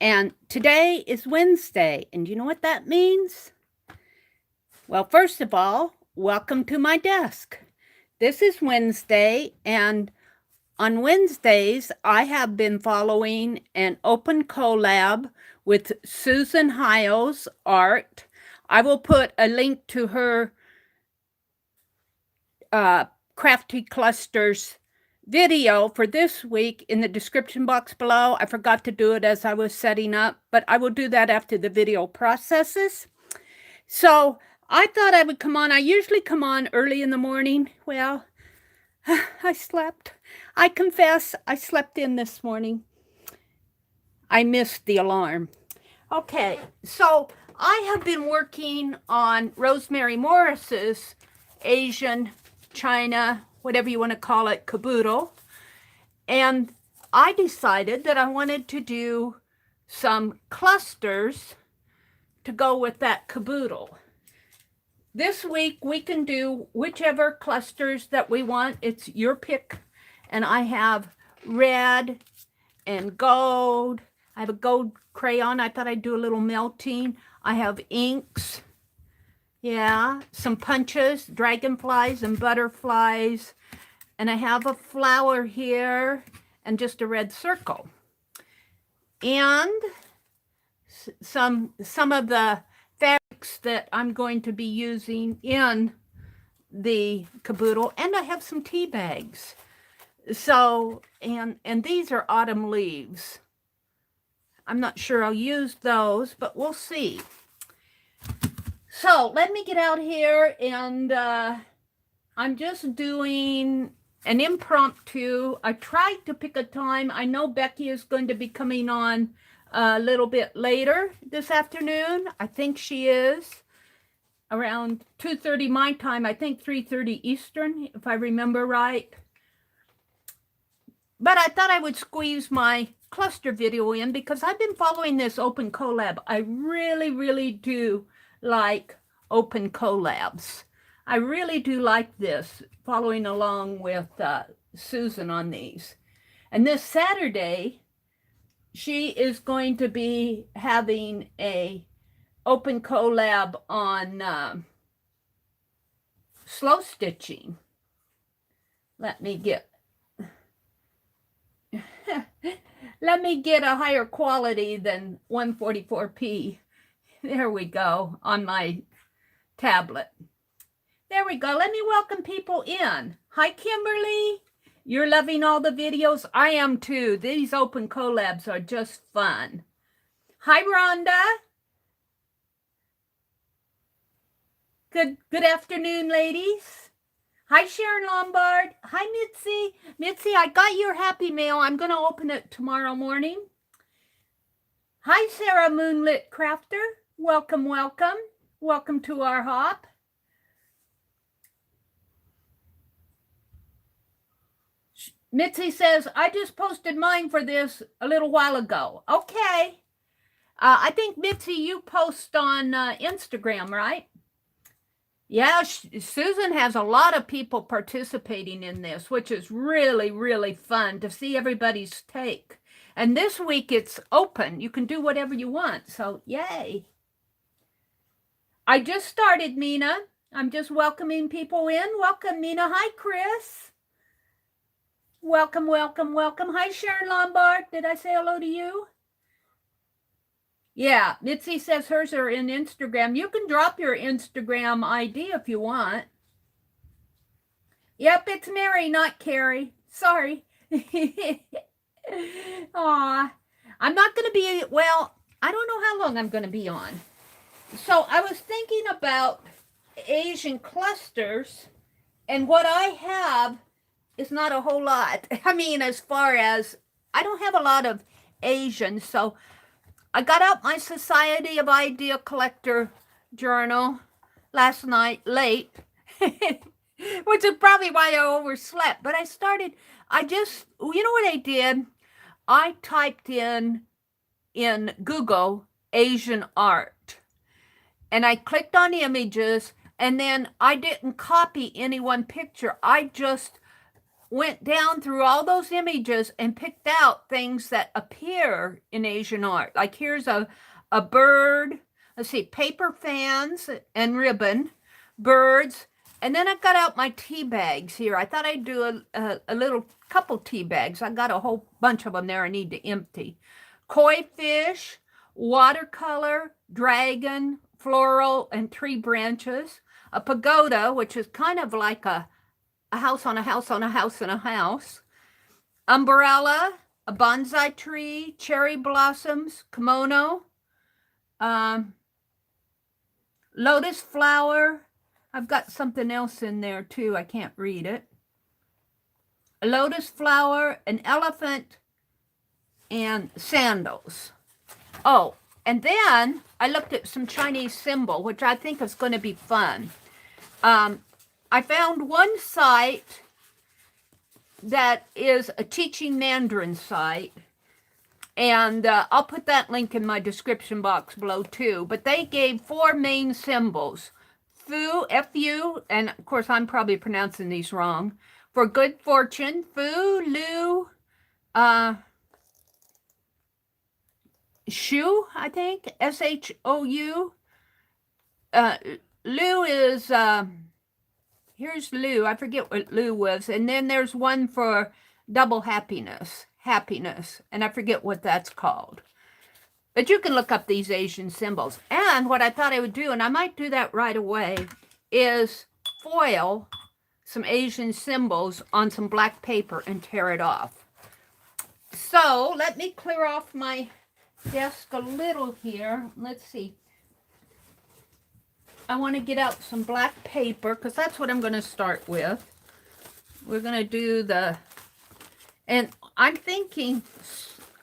And today is Wednesday. And you know what that means? Well, first of all, welcome to my desk. This is Wednesday, and on Wednesdays, I have been following an open collab with Susan Hiles Art. I will put a link to her Crafty Clusters video for this week in the description box below. I forgot to do it as I was setting up, but I will do that after the video processes. So I thought I would come on. I usually come on early in the morning. Well, I slept. I confess, I slept in this morning. I missed the alarm. Okay, so I have been working on Rosemary Morris's Asian, China, whatever you want to call it, caboodle. And I decided that I wanted to do some clusters to go with that caboodle. This week we can do whichever clusters that we want. It's your pick. And I have red and gold. I have a gold crayon. I thought I'd do a little melting. I have inks. Yeah, some punches, dragonflies and butterflies. And I have a flower here and just a red circle. And some of the fabrics that I'm going to be using in the caboodle. And I have some tea bags. So, and these are autumn leaves. I'm not sure I'll use those, but we'll see. So let me get out here, and I'm just doing an impromptu. I tried to pick a time. I know Becky is going to be coming on a little bit later this afternoon. I think she is around 2:30 my time. I think 3:30 Eastern, if I remember right. But I thought I would squeeze my cluster video in because I've been following this open collab. I really, really do like open collabs. I really do like this, following along with Susan on these. And this Saturday, she is going to be having a open collab on slow stitching. Let me get a higher quality than 144p. There we go, on my tablet. There we go. Let me welcome people in. Hi, Kimberly. You're loving all the videos. I am too. These open collabs are just fun. Hi, Rhonda. Good afternoon, ladies. Hi, Sharon Lombard. Hi, Mitzi. Mitzi, I got your happy mail. I'm going to open it tomorrow morning. Hi, Sarah Moonlit Crafter. Welcome, welcome. Welcome to our hop. Mitzi says, I just posted mine for this a little while ago. Okay. I think, Mitzi, you post on Instagram, right? Yeah, Susan has a lot of people participating in this, which is really, really fun to see everybody's take. And this week it's open. You can do whatever you want. So, yay. I just started, Mina. I'm just welcoming people in. Welcome, Mina. Hi, Chris. Welcome, welcome, welcome. Hi, Sharon Lombard. Did I say hello to you? Yeah, Mitzi says hers are in Instagram. You can drop your Instagram ID if you want. Yep, it's Mary, not Carrie. Sorry. Aw, I'm not going to be, well, I don't know how long I'm going to be on. So I was thinking about Asian clusters, and what I have is not a whole lot. I mean, as far as, I don't have a lot of Asian, so I got out my Society of Idea Collector journal last night late, which is probably why I overslept. But I just, you know what I did? I typed in Google Asian art, and I clicked on images, and then I didn't copy any one picture. I just went down through all those images and picked out things that appear in Asian art. Like here's a bird, let's see, paper fans and ribbon, birds, and then I got out my tea bags here. I thought I'd do a little couple tea bags. I got a whole bunch of them there I need to empty. Koi fish, watercolor, dragon, floral, and tree branches. A pagoda, which is kind of like a house on a house on a house and a house. Umbrella, a bonsai tree, cherry blossoms, kimono, lotus flower. I've got something else in there too. I can't read it. A lotus flower, an elephant, and sandals. Oh, and then I looked at some Chinese symbol, which I think is going to be fun. I found one site that is a teaching Mandarin site, and I'll put that link in my description box below too. But they gave 4 main symbols. Fu, F-U, and of course I'm probably pronouncing these wrong, for good fortune. Fu, Lu, Shu, I think, S-H-O-U. Lu is, here's Lu. I forget what Lu was. And then there's one for double happiness, and I forget what that's called. But you can look up these Asian symbols. And what I thought I would do, and I might do that right away, is foil some Asian symbols on some black paper and tear it off. So let me clear off my desk a little here. Let's see. I want to get out some black paper because that's what I'm going to start with. We're going to do and I'm thinking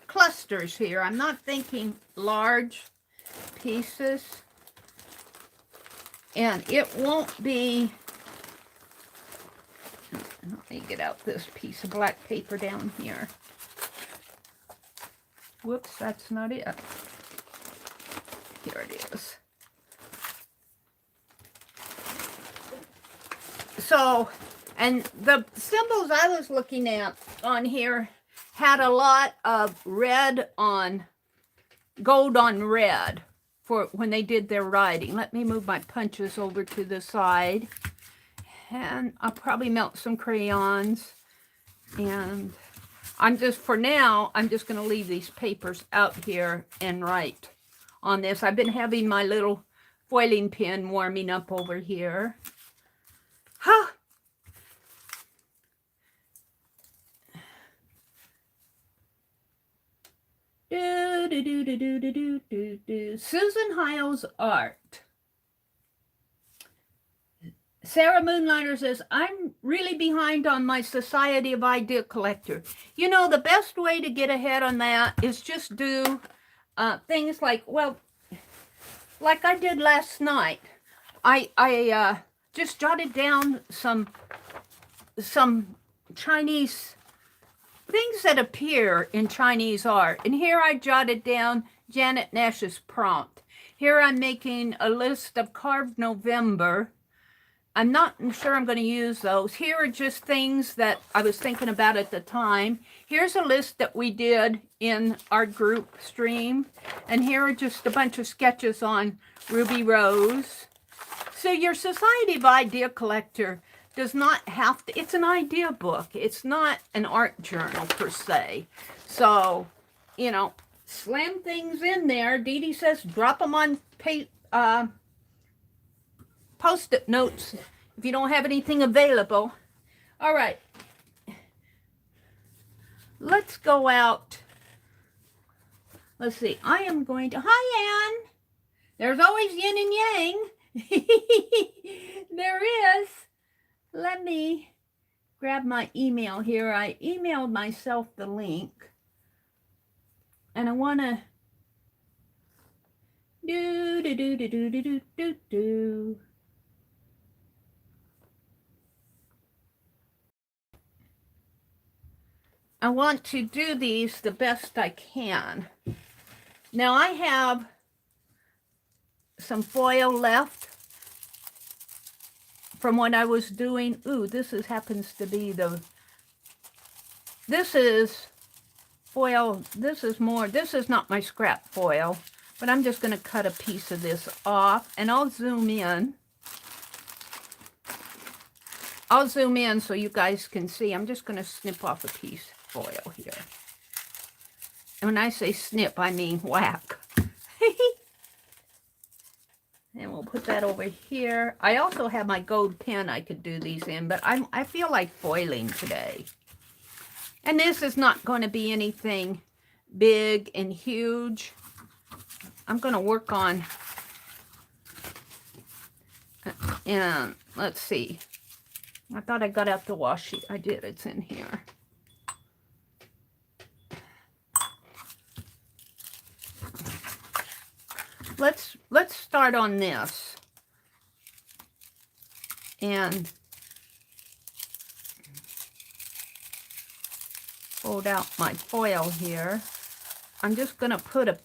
clusters here. I'm not thinking large pieces. And it won't be, let me get out this piece of black paper down here. Whoops, that's not it. Here it is. So, and the symbols I was looking at on here had a lot of red on, gold on red for when they did their writing. Let me move my punches over to the side. And I'll probably melt some crayons. And I'm just, for now, I'm just going to leave these papers out here and write on this. I've been having my little foiling pen warming up over here. Huh. Susan Hiles Art. Sarah Moonlighter says, I'm really behind on my Society of Idea Collector. You know, the best way to get ahead on that is just do things like, well, like I did last night. I just jotted down some Chinese things that appear in Chinese art. And here I jotted down Janet Nash's prompt. Here I'm making a list of carved November. I'm not sure I'm going to use those. Here are just things that I was thinking about at the time. Here's a list that we did in our group stream. And here are just a bunch of sketches on Ruby Rose. So your Society of Idea Collector does not have to, it's an idea book. It's not an art journal per se. So, you know, slam things in there. Dee Dee says drop them on Post-it notes if you don't have anything available. All right. Let's go out. Let's see. I am going to, hi Ann. There's always yin and yang. There is. Let me grab my email here. I emailed myself the link. And I want to do. I want to do these the best I can. Now I have some foil left from what I was doing. Ooh, this happens to be the this is foil. This is not my scrap foil, but I'm just going to cut a piece of this off, and I'll zoom in. I'll zoom in so you guys can see. I'm just going to snip off a piece of foil here. And when I say snip, I mean whack. And we'll put that over here. I also have my gold pen I could do these in, but I feel like foiling today. And this is not going to be anything big and huge. I'm going to work on, and let's see. I thought I got out the washi. I did. It's in here. Let's start on this. And fold out my foil here. I'm just going to put a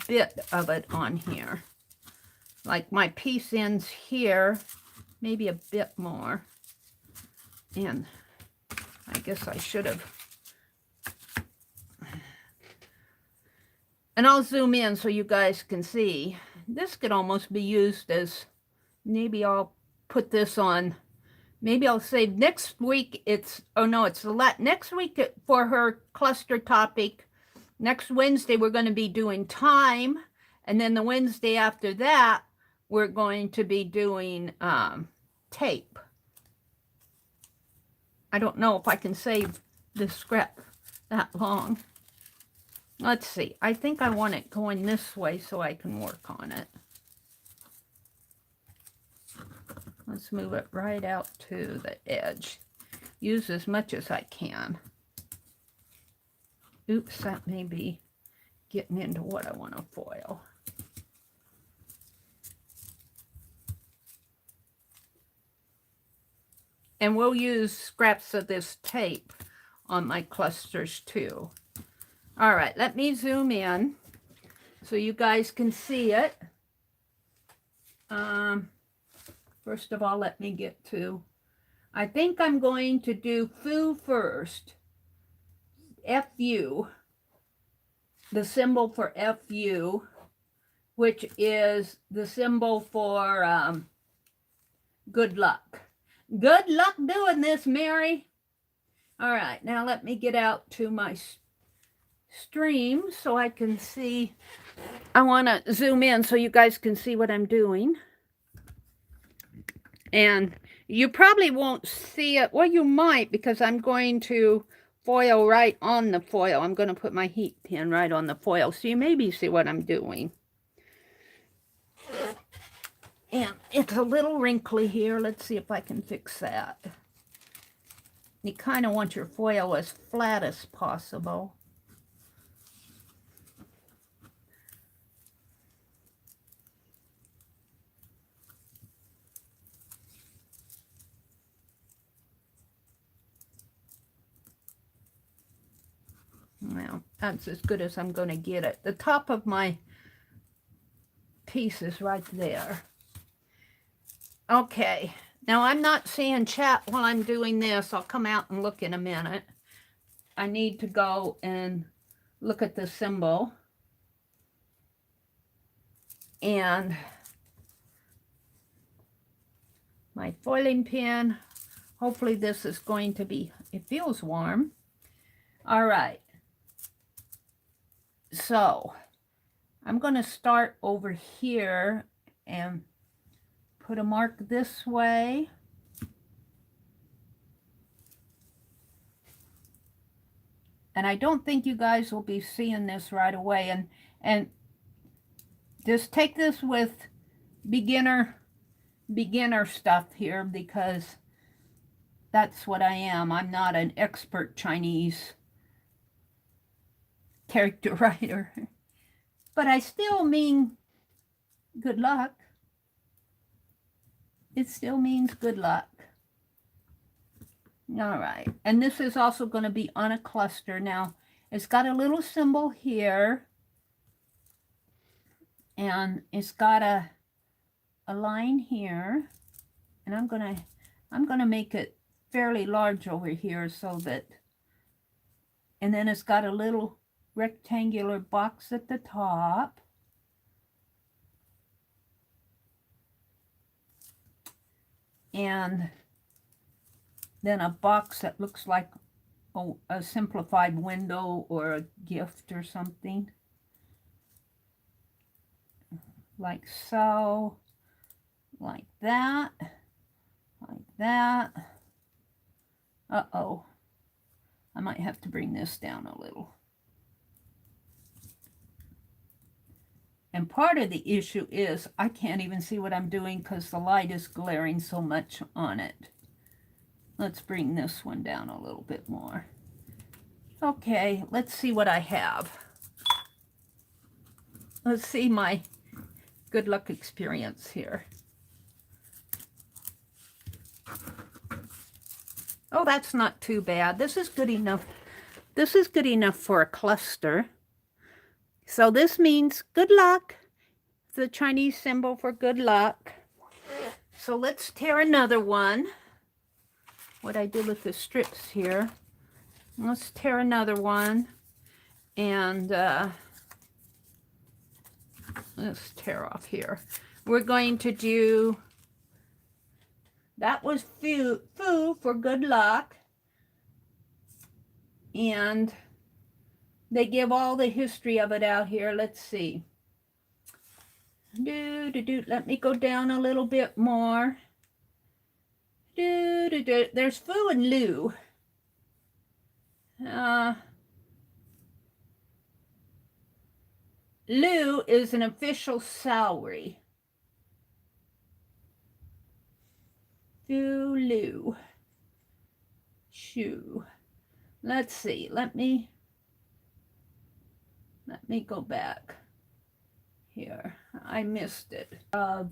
bit of it on here. Like my piece ends here, maybe a bit more. And I guess I should have. And I'll zoom in so you guys can see. This could almost be used as, maybe I'll put this on, maybe I'll say next week it's, oh no, it's next week for her cluster topic. Next Wednesday we're going to be doing time. And then the Wednesday after that, we're going to be doing tape. I don't know if I can save this scrap that long. Let's see. I think I want it going this way so I can work on it. Let's move it right out to the edge. Use as much as I can. Oops, that may be getting into what I want to foil. And we'll use scraps of this tape on my clusters too. All right, let me zoom in so you guys can see it. First of all, let me get to, I think I'm going to do foo first. FU, the symbol for FU, which is the symbol for good luck. Good luck doing this, Mary. All right, now let me get out to my stream so I can see. I want to zoom in so you guys can see what I'm doing. And you probably won't see it. Well, you might, because I'm going to foil right on the foil. I'm going to put my heat pin right on the foil, so you maybe see what I'm doing. And it's a little wrinkly here. Let's see if I can fix that. You kind of want your foil as flat as possible. Well, that's as good as I'm going to get it. The top of my piece is right there. Okay, now I'm not seeing chat while I'm doing this. I'll come out and look in a minute. I need to go and look at the symbol. And my foiling pin. Hopefully this is going to be, it feels warm. All right. So I'm going to start over here and put a mark this way. And I don't think you guys will be seeing this right away. And just take this with beginner stuff here, because that's what I am. I'm not an expert Chinese character writer, but I still mean good luck. It still means good luck. All right, and this is also going to be on a cluster. Now it's got a little symbol here, and it's got a line here, and I'm gonna make it fairly large over here so that And then it's got a little rectangular box at the top. And then a box that looks like a simplified window or a gift or something. Like so. Like that. Like that. Uh-oh. I might have to bring this down a little. And part of the issue is I can't even see what I'm doing because the light is glaring so much on it. Let's bring this one down a little bit more. Okay, let's see what I have. Let's see my good luck experience here. Oh, that's not too bad. This is good enough. This is good enough for a cluster. So this means good luck. The Chinese symbol for good luck. So let's tear another one. What I did with the strips here. Let's tear another one. And let's tear off here. We're going to do, that was foo for good luck. And they give all the history of it out here. Let's see. Let me go down a little bit more. There's Fu and Lu. Lu is an official salary. Fu, Lu. Shu. Let's see. Let me go back here. I missed it. Of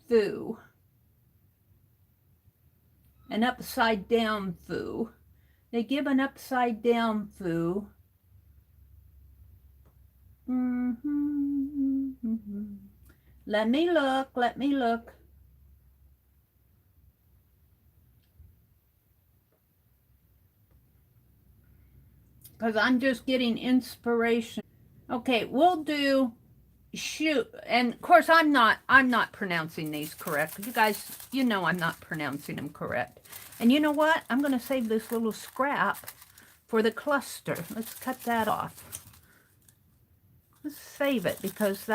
Fu. An upside down Fu. They give an upside down Fu. Let me look. Because I'm just getting inspiration. Okay, we'll do shoot. And of course, I'm not pronouncing these correct. You guys, you know I'm not pronouncing them correct. And you know what? I'm going to save this little scrap for the cluster. Let's cut that off. Let's save it because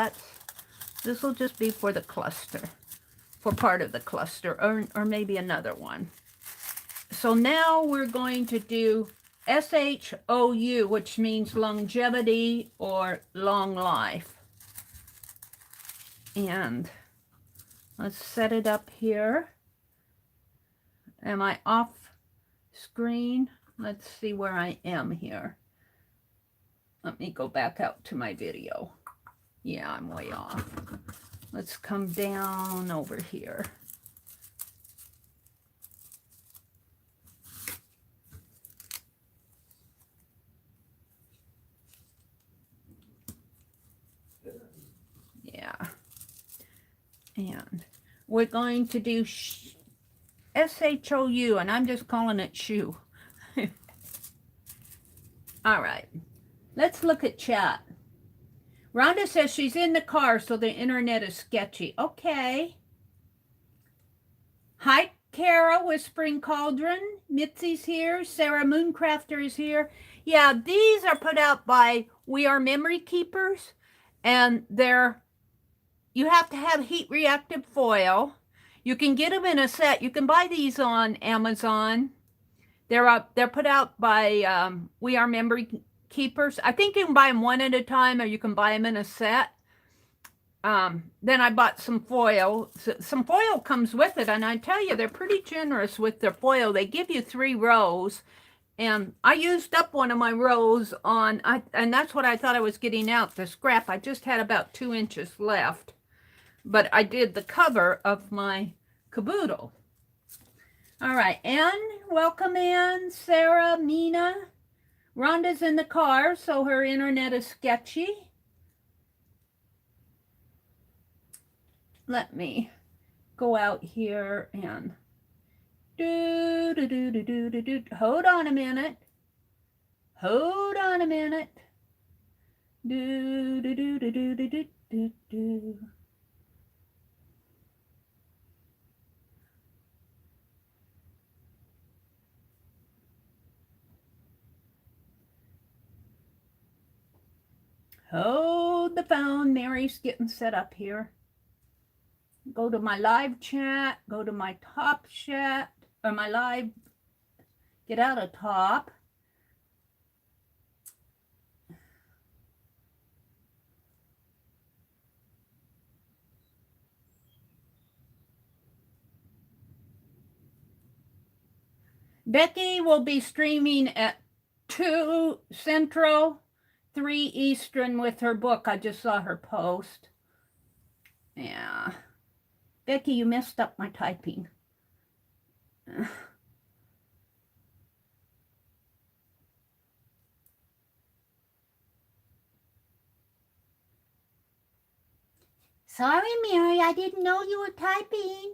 this will just be for the cluster, for part of the cluster, or maybe another one. So now we're going to do SHOU, which means longevity or long life. And let's set it up here. Am I off screen? Let's see where I am here. Let me go back out to my video. Yeah, I'm way off. Let's come down over here. Yeah. And we're going to do SHOU, and I'm just calling it shoe. All right. Let's look at chat. Rhonda says she's in the car, so the internet is sketchy. Okay. Hi, Kara, Whispering Cauldron. Mitzi's here. Sarah Mooncrafter is here. Yeah, these are put out by We Are Memory Keepers, and you have to have heat reactive foil. You can get them in a set. You can buy these on Amazon. They're put out by We Are Memory Keepers. I think you can buy them one at a time, or you can buy them in a set. Then I bought some foil. Some foil comes with it, and I tell you, they're pretty generous with their foil. They give you 3 rows, and I used up one of my rows and that's what I thought I was getting out, the scrap. I just had about 2 inches left, but I did the cover of my caboodle. All right, Anne, welcome in. Sarah, Mina. Rhonda's in the car, so her internet is sketchy. Let me go out here and hold on a minute. Hold on a minute. Do, do, do, do, do, do, do, do, do. Hold the phone. Mary's getting set up here. Go to my live chat. Go to my top chat. Or my live. Get out of top. Becky will be streaming at 2 Central, 3 Eastern with her book. I just saw her post. Yeah. Becky, you messed up my typing. Sorry, Mary, I didn't know you were typing.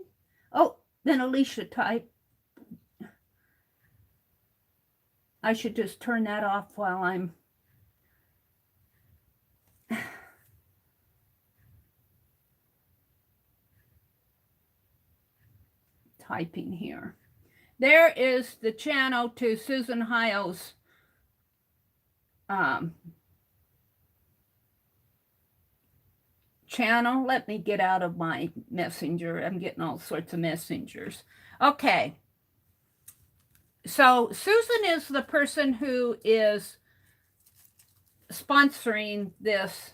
Oh, then Alicia typed. I should just turn that off while I'm typing here. There is the channel to Susan Hiles' channel. Let me get out of my messenger. I'm getting all sorts of messengers. Okay. So Susan is the person who is sponsoring this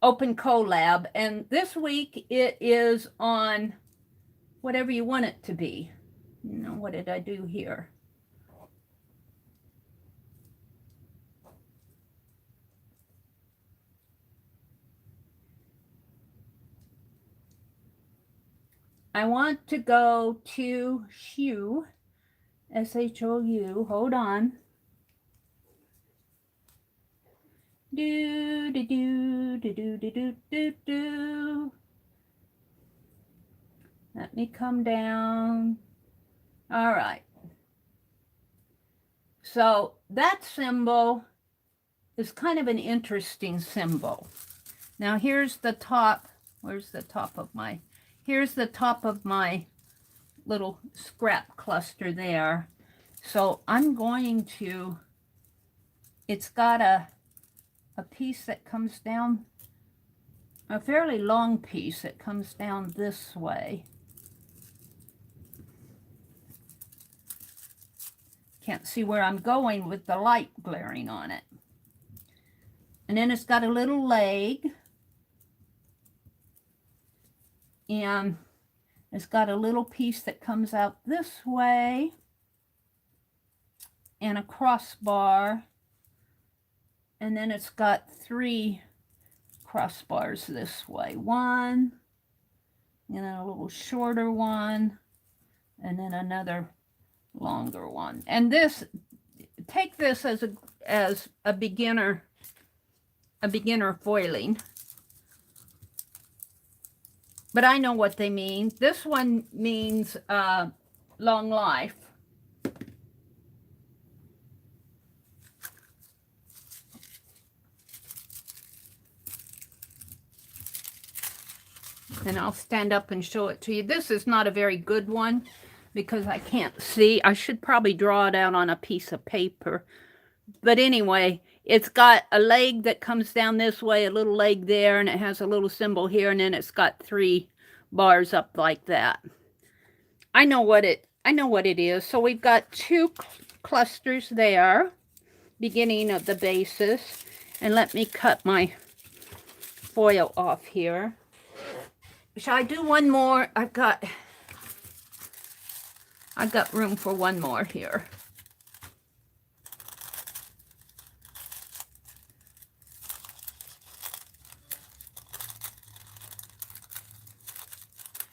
open collab, and this week it is on whatever you want it to be. You know, what did I do here? I want to go to Shou, S-H-O-U, hold on. Do, do, do, do, do, do, do, do, do. Let me come down. All right. So that symbol is kind of an interesting symbol. Now here's the top. Where's the top of my... Here's the top of my little scrap cluster there. So I'm going to, it's got a piece that comes down, a fairly long piece that comes down this way. Can't see where I'm going with the light glaring on it. And then it's got a little leg. And it's got a little piece that comes out this way and a crossbar. And then it's got 3 crossbars this way. One, and then a little shorter one, and then another longer one. And this, take this as a beginner foiling. But I know what they mean. This one means long life. And I'll stand up and show it to you. This is not a very good one because I can't see. I should probably draw it out on a piece of paper. But anyway, it's got a leg that comes down this way, a little leg there, and it has a little symbol here, and then it's got 3 bars up like that. I know what it is. So we've got 2 clusters there, beginning of the basis. And let me cut my foil off here. Shall I do one more? I've got room for one more here.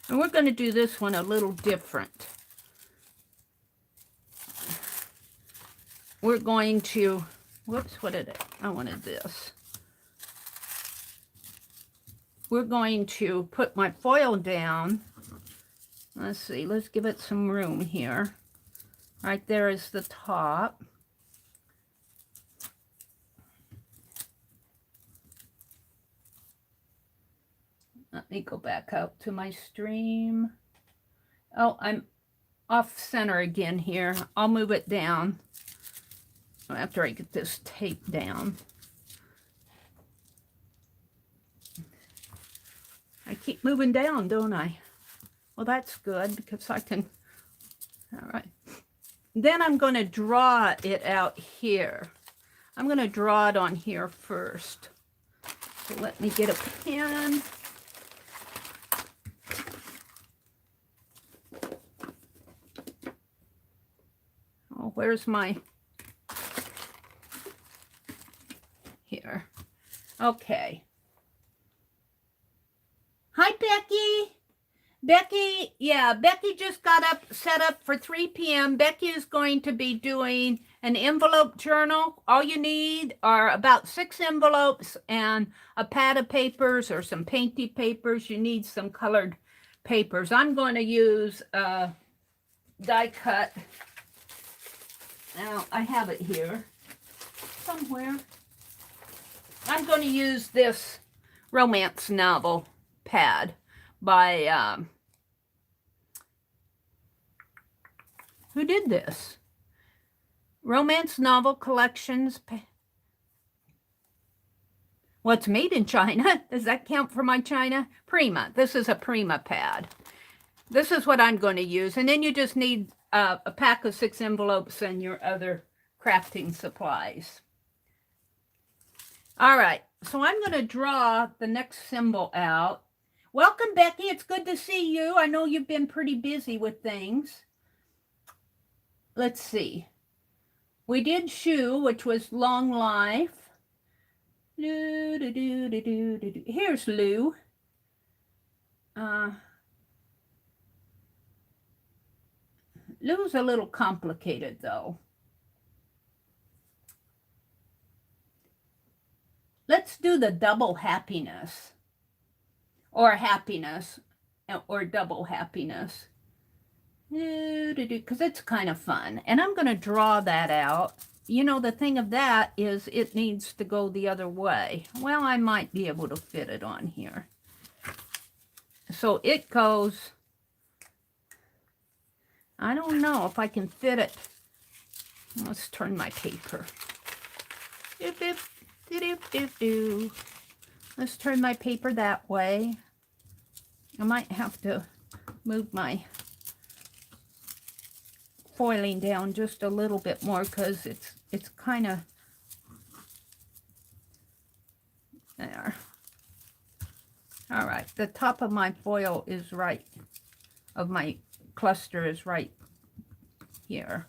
And we're going to do this one a little different. We're going to, whoops, what did I wanted this. We're going to put my foil down. Let's see, let's give it some room here. Right there is the top. Let me go back out to my stream. Oh, I'm off center again here. I'll move it down after I get this tape down. I keep moving down, don't I? Well, that's good because I can, all right. Then I'm going to draw it out here. I'm going to draw it on here first. So let me get a pen. Oh, where's my, here. Okay. Hi, Becky. Becky just got set up for 3 p.m. Becky is going to be doing an envelope journal. All you need are about 6 envelopes and a pad of papers or some painty papers. You need some colored papers. I'm going to use die cut. Now, I have it here somewhere. I'm going to use this romance novel pad by, who did this? Romance Novel Collections. What's made in China? Does that count for my China? Prima. This is a Prima pad. This is what I'm going to use. And then you just need a pack of 6 envelopes and your other crafting supplies. All right. So I'm going to draw the next symbol out. Welcome, Becky. It's good to see you. I know you've been pretty busy with things. Let's see. We did Shoe, which was long life. Here's Lou. Lou's a little complicated, though. Let's do the double happiness. Or happiness. Or double happiness. Because it's kind of fun. And I'm going to draw that out. You know, the thing of that is it needs to go the other way. Well, I might be able to fit it on here. So it goes, I don't know if I can fit it. Let's turn my paper. Let's turn my paper that way. I might have to move my foiling down just a little bit more because it's kind of there. All right, the top of my foil is right, of my cluster is right here.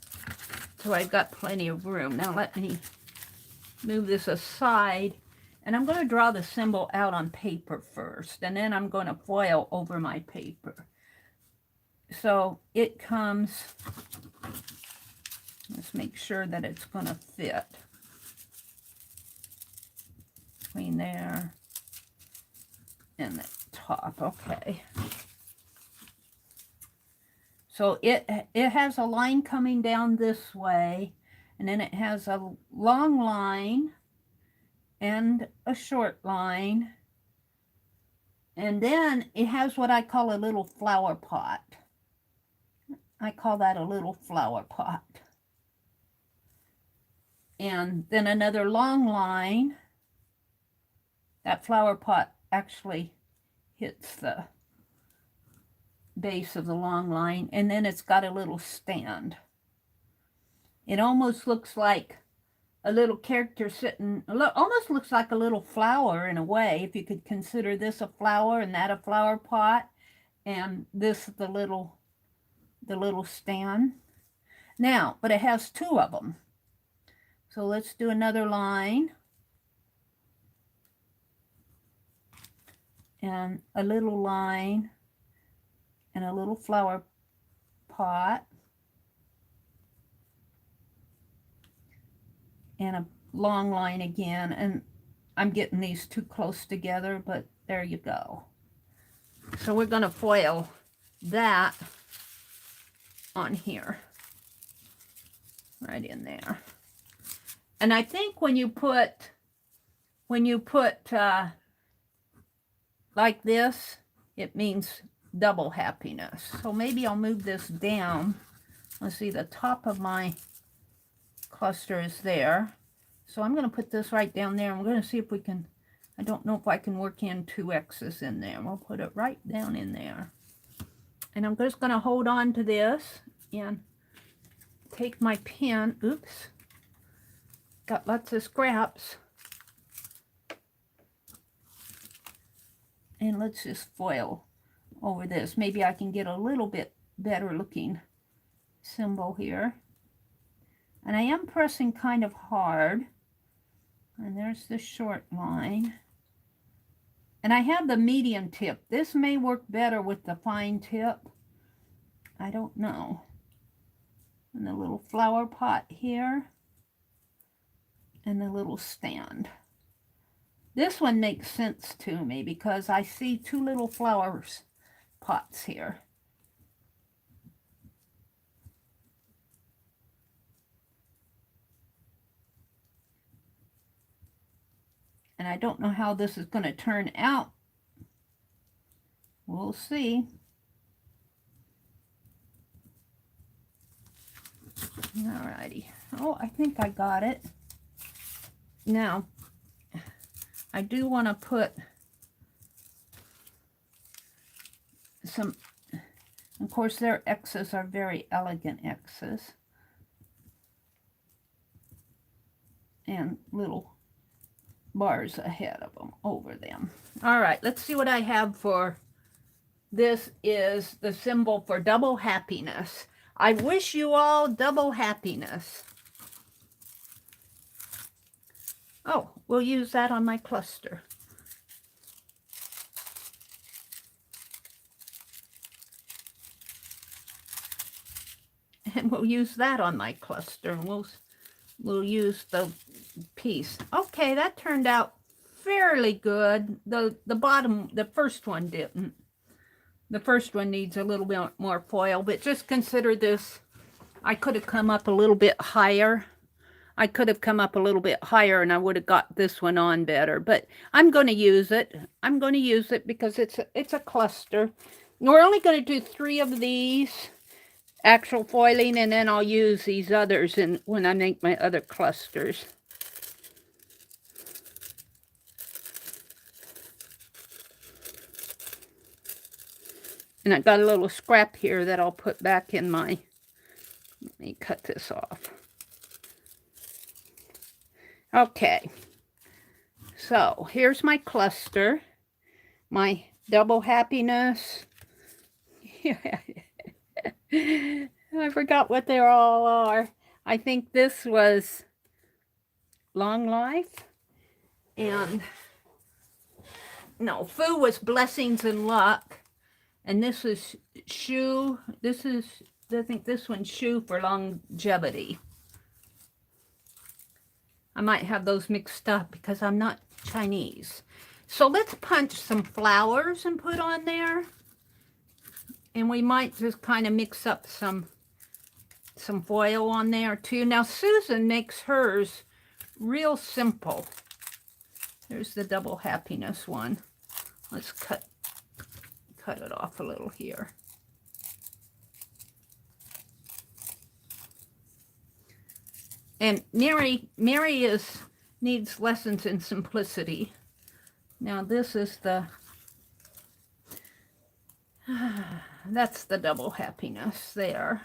So I've got plenty of room. Now let me move this aside, and I'm going to draw the symbol out on paper first, and then I'm going to foil over my paper. So it comes, let's make sure that it's going to fit between there and the top. Okay. So it has a line coming down this way, and then it has a long line and a short line, and then it has what I call a little flower pot. I call that a little flower pot. And then another long line. That flower pot actually hits the base of the long line, and then it's got a little stand. It almost looks like a little character sitting, almost looks like a little flower in a way, if you could consider this a flower and that a flower pot, and this the little stand. Now, but it has 2 of them. So let's do another line. And a little line and a little flower pot. And a long line again. And I'm getting these too close together, but there you go. So we're going to foil that on here. Right in there. And I think when you put like this, it means double happiness. So maybe I'll move this down. Let's see, the top of my cluster is there. So I'm going to put this right down there. I'm going to see if we can, I don't know if I can work in 2 X's in there. We'll put it right down in there. And I'm just going to hold on to this and take my pen. Oops. Got lots of scraps. And let's just foil over this. Maybe I can get a little bit better looking symbol here. And I am pressing kind of hard. And there's the short line. And I have the medium tip. This may work better with the fine tip. I don't know. And the little flower pot here. And the little stand. This one makes sense to me because I see 2 little flowers pots here. And I don't know how this is going to turn out. We'll see. Alrighty. Oh, I think I got it. Now, I do want to put some, of course their X's are very elegant X's. And little bars ahead of them, over them. All right, let's see what I have for, this is the symbol for double happiness. I wish you all double happiness. Oh, we'll use that on my cluster. And we'll use that on my cluster, and we'll use the piece. Okay, that turned out fairly good. The bottom, the first one didn't. The first one needs a little bit more foil, but just consider this. I could have come up a little bit higher. I could have come up a little bit higher and I would have got this one on better, but I'm going to use it. I'm going to use it because it's a cluster. We're only going to do 3 of these actual foiling, and then I'll use these others when I make my other clusters. And I've got a little scrap here that I'll put back in my, let me cut this off. Okay, so here's my cluster, my double happiness. I forgot what they all are. I think this was long life, and no, Foo was blessings and luck, and this is Shu. This is, I think this one's Shu for longevity. I might have those mixed up because I'm not Chinese. So let's punch some flowers and put on there. And we might just kind of mix up some foil on there too. Now Susan makes hers real simple. There's the double happiness one. Let's cut it off a little here. And Mary needs lessons in simplicity. Now this is the, that's the double happiness there.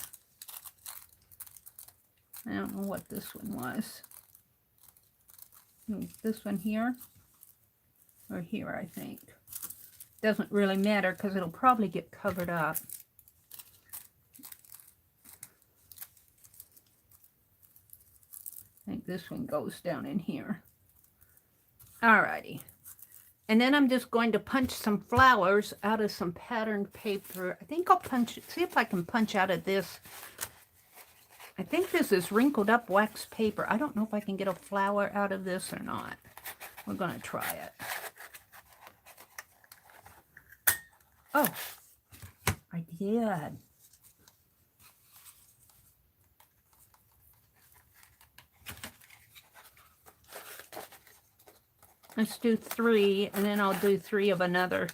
I don't know what this one was. This one here, or here, I think. Doesn't really matter because it'll probably get covered up. I think this one goes down in here. Alrighty. And then I'm just going to punch some flowers out of some patterned paper. I think I'll punch, see if I can punch out of this. I think this is wrinkled up wax paper. I don't know if I can get a flower out of this or not. We're going to try it. Oh, I did. Let's do 3, and then I'll do 3 of another.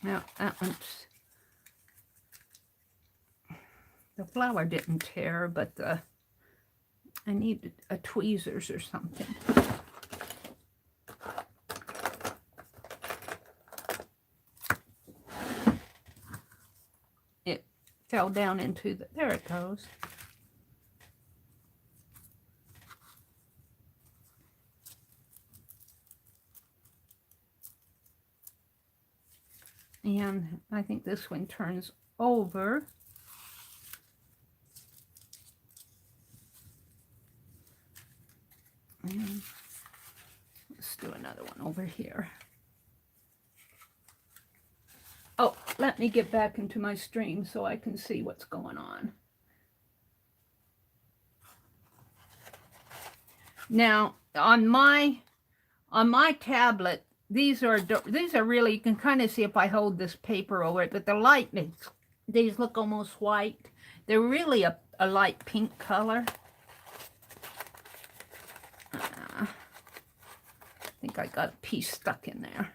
Now, that one's... The flower didn't tear, but I need a tweezers or something. It fell down into the... There it goes. And I think this one turns over. And let's do another one over here. Oh, let me get back into my stream so I can see what's going on. Now, on my tablet, these are really, you can kind of see if I hold this paper over it, but the light makes these look almost white. They're really a light pink color. I think I got a piece stuck in there.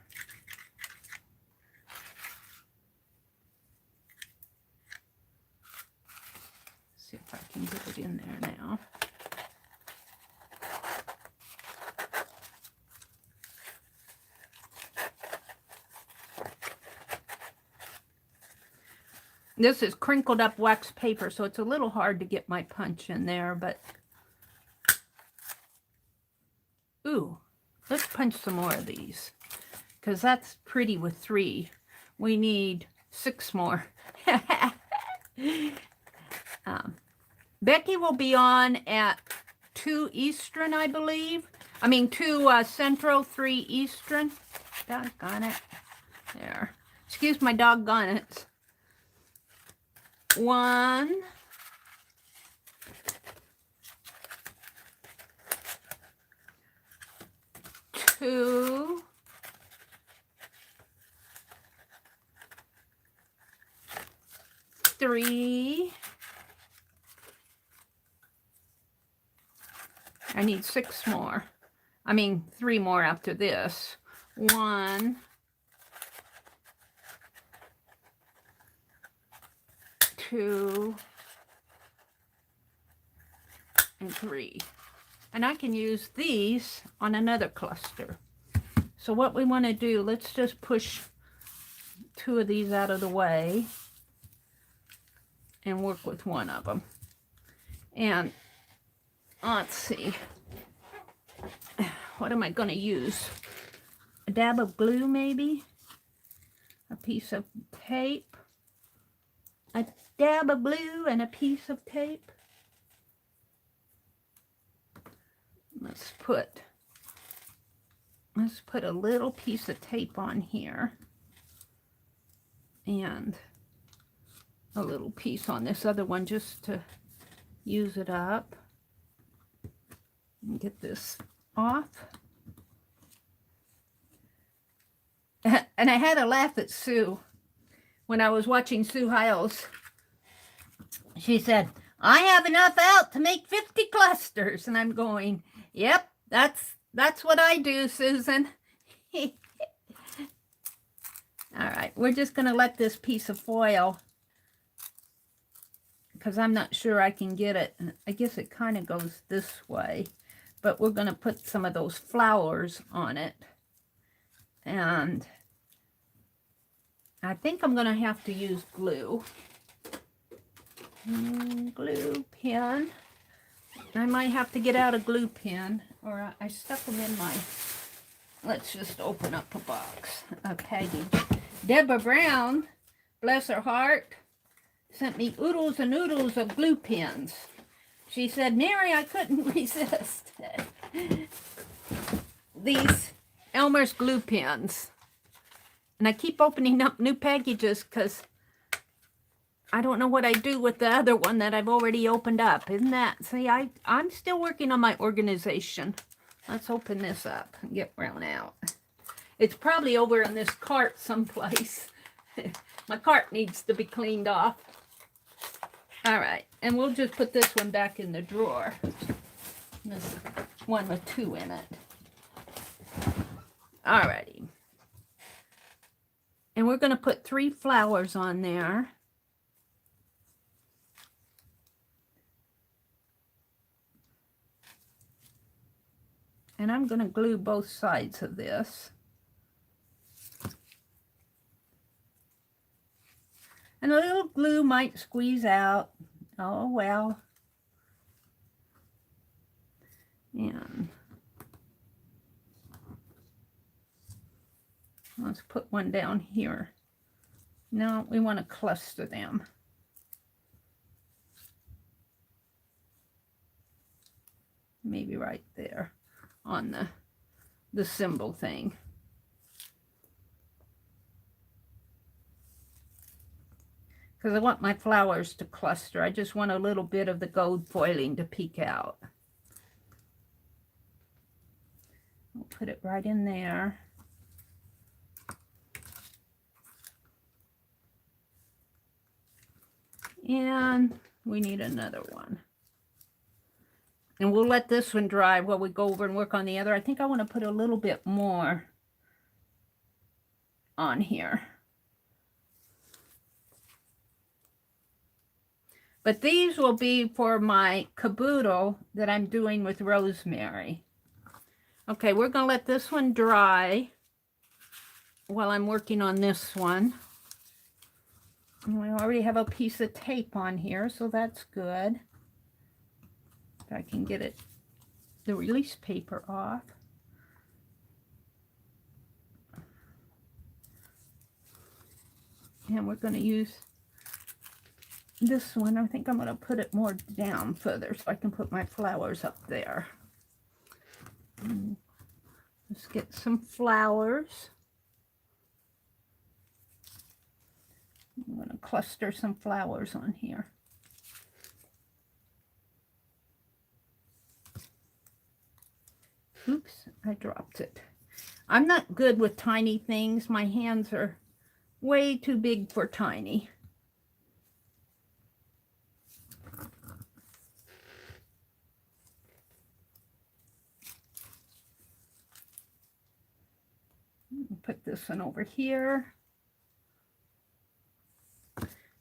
See if I can get it in there now. This is crinkled up wax paper, so it's a little hard to get my punch in there, but... Ooh, let's punch some more of these, because that's pretty with 3. We need 6 more. Becky will be on at 2 Eastern, I believe. I mean, 2 Central, 3 Eastern. Doggone it. There. Excuse my doggone it. 1, 2, 3. I need 6 more. I mean, 3 more after this. 1, 2, and 3. And I can use these on another cluster. So what we want to do, let's just push 2 of these out of the way and work with 1 of them. And let's see, what am I going to use? A dab of glue, maybe? A piece of tape? A dab of glue and a piece of tape? Let's put a little piece of tape on here and a little piece on this other one just to use it up and get this off. And I had a laugh at Sue when I was watching Sue Hiles. She said, I have enough out to make 50 clusters. And I'm going, yep, that's what I do, Susan. All right, we're just going to let this piece of foil, because I'm not sure I can get it. I guess it kind of goes this way, but we're going to put some of those flowers on it. And I think I'm going to have to use glue. Glue pen. I might have to get out a glue pen, or I stuck them in my... Let's just open up a box, a package. Deborah Brown, bless her heart, sent me oodles and oodles of glue pens. She said, Mary, I couldn't resist these Elmer's glue pens. And I keep opening up new packages because I don't know what I do with the other one that I've already opened up. Isn't that? See, I'm still working on my organization. Let's open this up and get round out. It's probably over in this cart someplace. My cart needs to be cleaned off. All right. And we'll just put this one back in the drawer. This one with 2 in it. Alrighty. And we're going to put 3 flowers on there. And I'm going to glue both sides of this. And a little glue might squeeze out. Oh, well. And let's put one down here. No, we want to cluster them. Maybe right there on the symbol thing. Because I want my flowers to cluster. I just want a little bit of the gold foiling to peek out. I'll put it right in there. And we need another one. And we'll let this one dry while we go over and work on the other. I think I want to put a little bit more on here. But these will be for my caboodle that I'm doing with rosemary. Okay, we're going to let this one dry while I'm working on this one. And we already have a piece of tape on here, so that's good. If I can get it, the release paper off. And we're going to use this one. I think I'm going to put it more down further so I can put my flowers up there. Let's get some flowers. I'm going to cluster some flowers on here. Oops, I dropped it. I'm not good with tiny things. My hands are way too big for tiny. Put this one over here.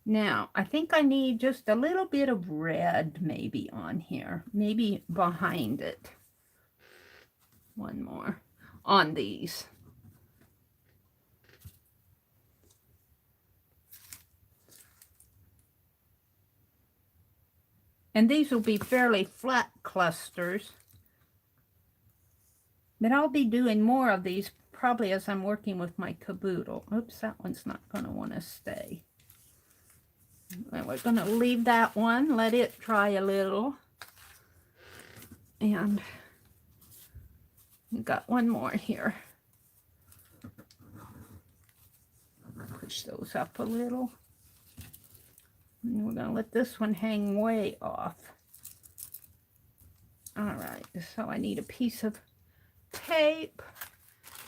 Now, I think I need just a little bit of red maybe on here, maybe behind it. One more on these. And these will be fairly flat clusters. But I'll be doing more of these probably as I'm working with my caboodle. Oops, that one's not going to want to stay. And we're going to leave that one, let it dry a little. And we've got one more here. Push those up a little. And we're going to let this one hang way off. All right, so I need a piece of tape.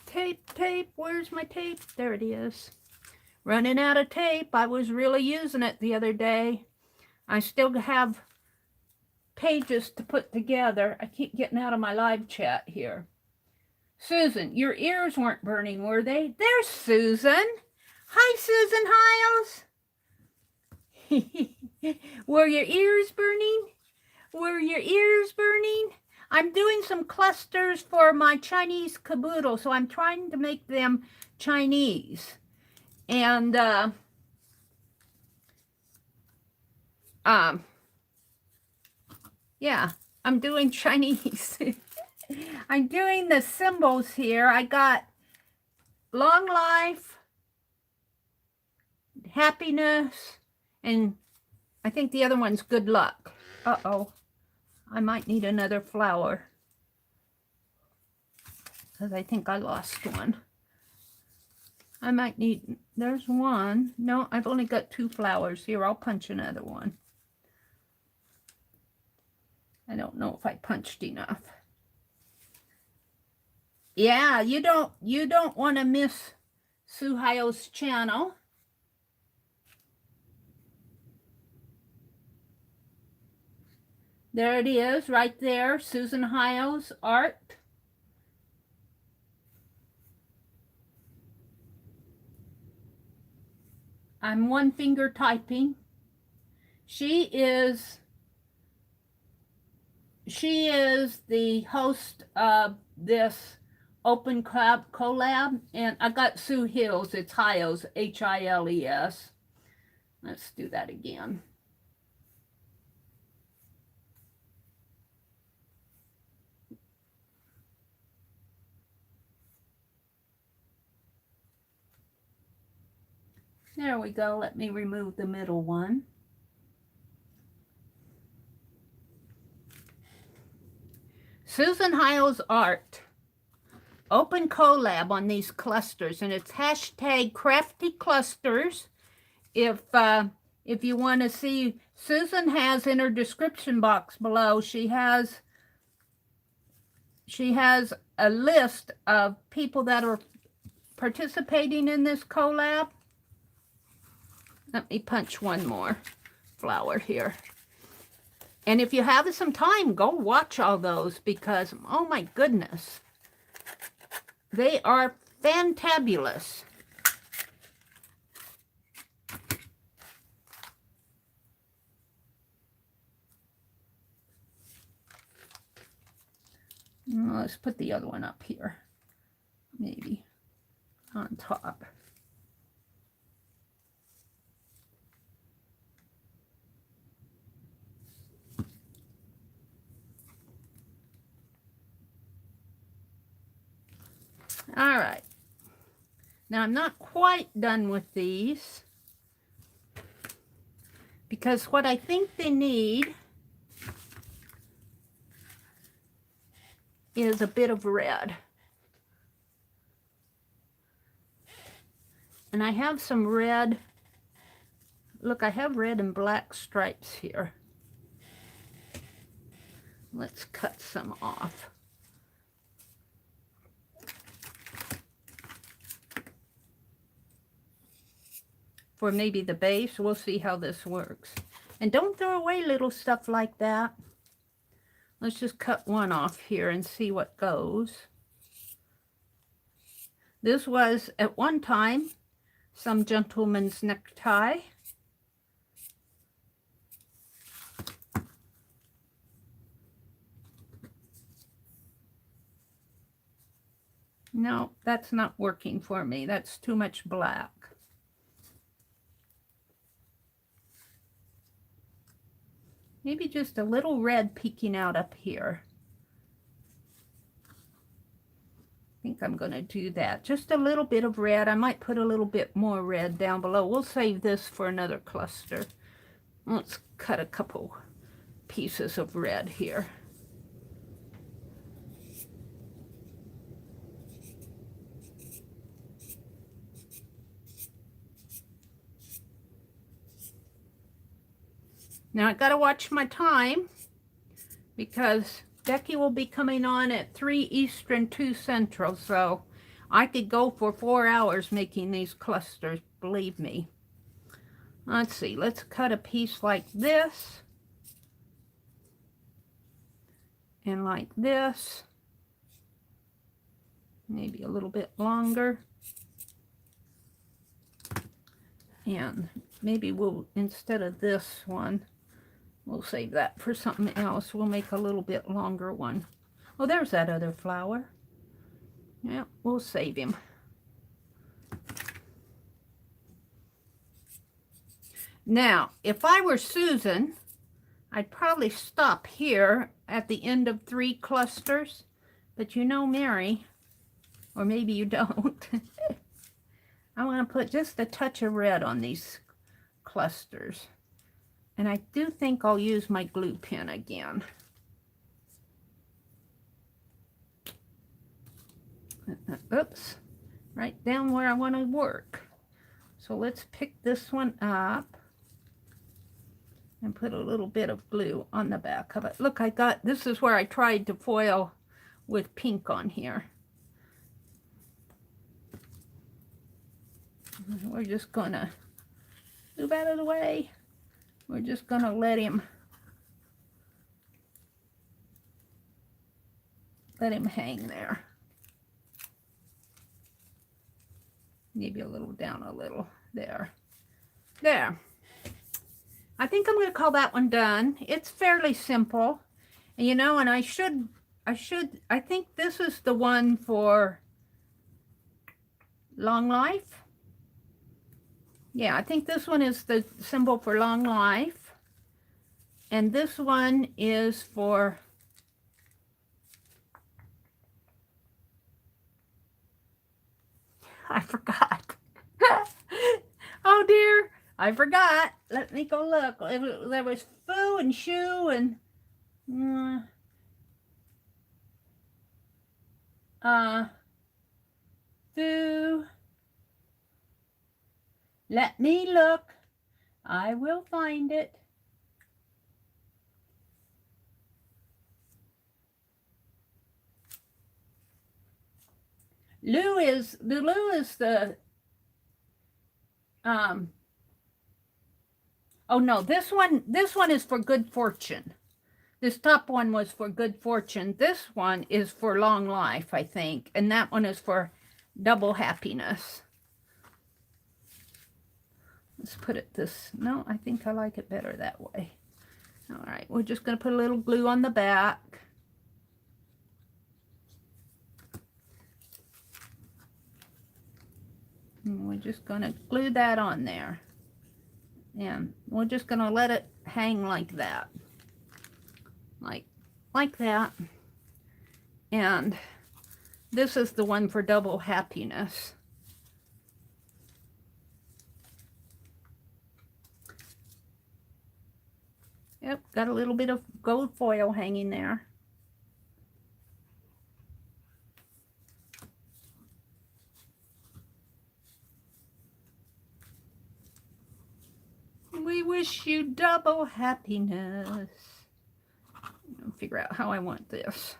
Tape, where's my tape? There it is. Running out of tape. I was really using it the other day. I still have pages to put together. I keep getting out of my live chat here. Susan, your ears weren't burning, were they? There's Susan. Hi, Susan Hiles. Were your ears burning? Were your ears burning? I'm doing some clusters for my Chinese caboodle, so I'm trying to make them Chinese. And yeah, I'm doing Chinese. I'm doing the symbols here. I got long life, happiness, and I think the other one's good luck. Uh-oh. I might need another flower because I think I lost one. I might need, there's one. No, I've only got 2 flowers here. I'll punch another one. I don't know if I punched enough. Yeah, you don't want to miss Sue Hiles' channel. There it is, right there, Susan Hiles Art. I'm one finger typing. She is the host of this open collab, and I got Sue Hiles. It's Hiles, Hiles. Let's do that again. There we go. Let me remove the middle one. Susan Hiles Art. Open collab on these clusters, and it's hashtag crafty clusters. If you want to see, Susan has in her description box below, she has a list of people that are participating in this collab. Let me punch one more flower here. And if you have some time, go watch all those, because, oh my goodness, they are fantabulous. Let's put the other one up here, maybe on top. All right. Now I'm not quite done with these, because what I think they need is a bit of red. And I have some red. Look, I have red and black stripes here. Let's cut some off. For maybe the base, we'll see how this works. And don't throw away little stuff like that. Let's just cut one off here and see what goes. This was, at one time, some gentleman's necktie. No, that's not working for me. That's too much black. Maybe just a little red peeking out up here. I think I'm going to do that. Just a little bit of red. I might put a little bit more red down below. We'll save this for another cluster. Let's cut a couple pieces of red here. Now I got to watch my time, because Becky will be coming on at 3 Eastern, 2 Central, so I could go for 4 hours making these clusters, believe me. Let's see, let's cut a piece like this, and like this, maybe a little bit longer, and maybe we'll, instead of this one, we'll save that for something else. We'll make a little bit longer one. Oh, there's that other flower. Yeah, we'll save him. Now, if I were Susan, I'd probably stop here at the end of 3 clusters. But you know Mary, or maybe you don't. I want to put just a touch of red on these clusters. And I do think I'll use my glue pen again. Oops, right down where I want to work. So let's pick this one up and put a little bit of glue on the back of it. Look, I got, this is where I tried to foil with pink on here. We're just gonna move out of the way. We're just gonna let him let him hang there. Maybe a little down a little there. There. I think I'm going to call that one done. It's fairly simple. And you know, and I think this is the one for long life. Yeah, I think this one is the symbol for long life. And this one is for I forgot. Oh dear, I forgot. Let me go look. There was foo and shoe and foo. Let me look. I will find it. Lou is the oh no, this one is for good fortune. This top one was for good fortune. This one is for long life, I think. And that one is for double happiness. Let's put it this. No, I think I like it better that way. All right, we're just going to put a little glue on the back. And we're just going to glue that on there. And we're just going to let it hang like that. Like that. And this is the one for double happiness. Yep, got a little bit of gold foil hanging there. We wish you double happiness. I'll figure out how I want this.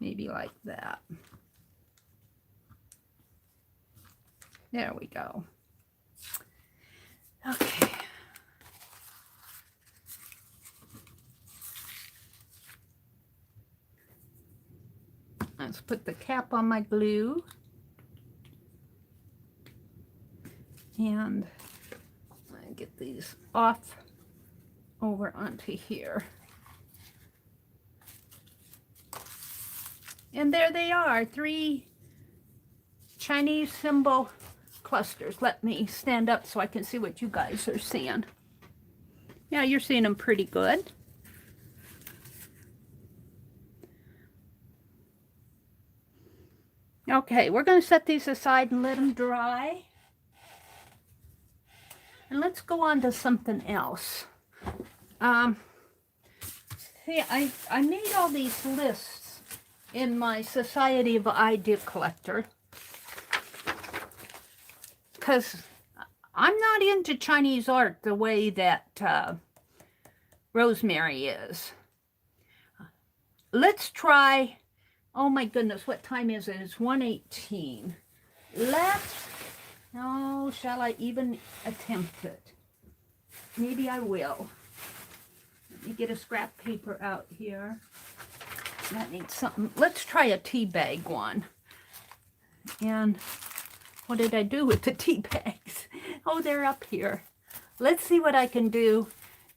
Maybe like that. There we go. Okay. Let's put the cap on my glue. And I get these off over onto here. And there they are, 3 Chinese symbol clusters. Let me stand up so I can see what you guys are seeing. Yeah, you're seeing them pretty good. Okay, we're going to set these aside and let them dry. And let's go on to something else. See, I made all these lists in my Society of Idea Collector because I'm not into Chinese art the way that Rosemary is. Let's try, oh my goodness, what time is it? It's 1:18. Oh, shall I even attempt it? Maybe I will. Let me get a scrap paper out here. That needs something. Let's try a tea bag one. And what did I do with the tea bags? Oh, they're up here. Let's see what I can do.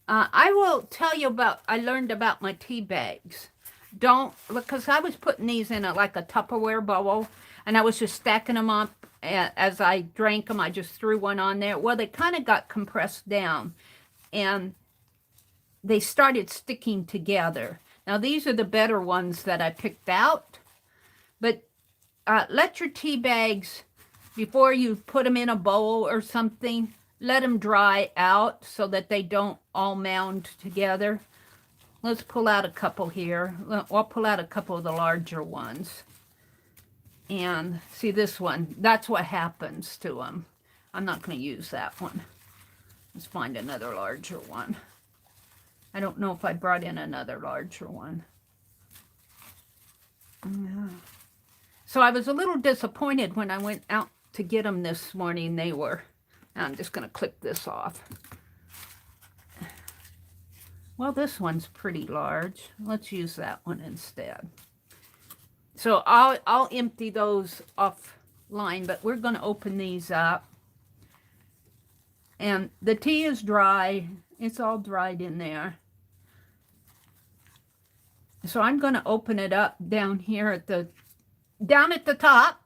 I will tell you about, I learned about my tea bags. Because I was putting these in like a Tupperware bowl, and I was just stacking them up. As I drank them, I just threw one on there. Well, they kind of got compressed down, and they started sticking together. Now, these are the better ones that I picked out. But let your tea bags, before you put them in a bowl or something, let them dry out so that they don't all mound together. Let's pull out a couple here. I'll pull out a couple of the larger ones. And see this one, that's what happens to them. I'm not going to use that one. Let's find another larger one. I don't know if I brought in another larger one. So I was a little disappointed when I went out to get them this morning. They were, I'm just going to clip this off. Well, this one's pretty large. Let's use that one instead. So I'll empty those offline, but we're going to open these up. And the tea is dry. It's all dried in there. So I'm going to open it up down here at the top.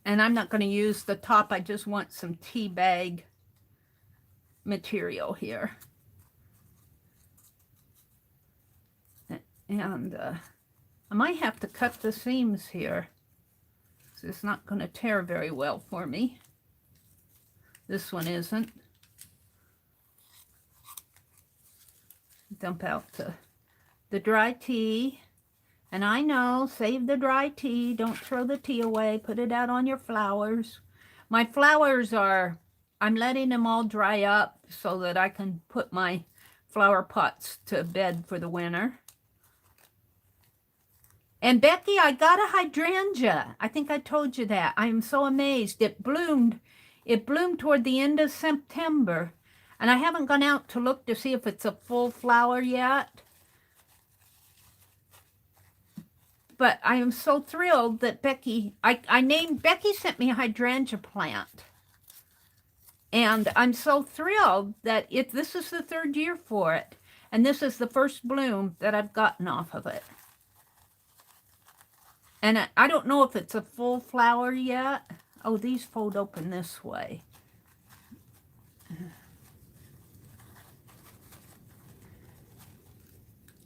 And I'm not going to use the top. I just want some tea bag material here. And I might have to cut the seams here. It's not going to tear very well for me. This one isn't. Dump out the dry tea. And I know, save the dry tea. Don't throw the tea away. Put it out on your flowers. My flowers are, I'm letting them all dry up so that I can put my flower pots to bed for the winter. And Becky, I got a hydrangea. I think I told you that. I am so amazed. It bloomed. It bloomed toward the end of September. And I haven't gone out to look to see if it's a full flower yet. But I am so thrilled that Becky sent me a hydrangea plant. And I'm so thrilled that this is the 3rd year for it. And this is the first bloom that I've gotten off of it. And I don't know if it's a full flower yet. Oh, these fold open this way.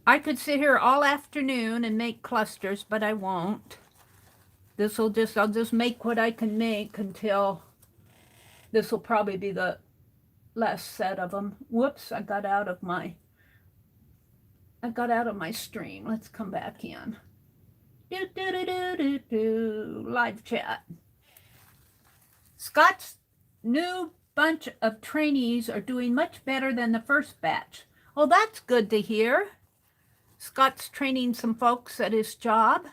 I could sit here all afternoon and make clusters, but I won't. I'll just make what I can make until this will probably be the last set of them. Whoops, I got out of my stream. Let's come back in. Live chat. Scott's new bunch of trainees are doing much better than the first batch. Oh, that's good to hear. Scott's training some folks at his job.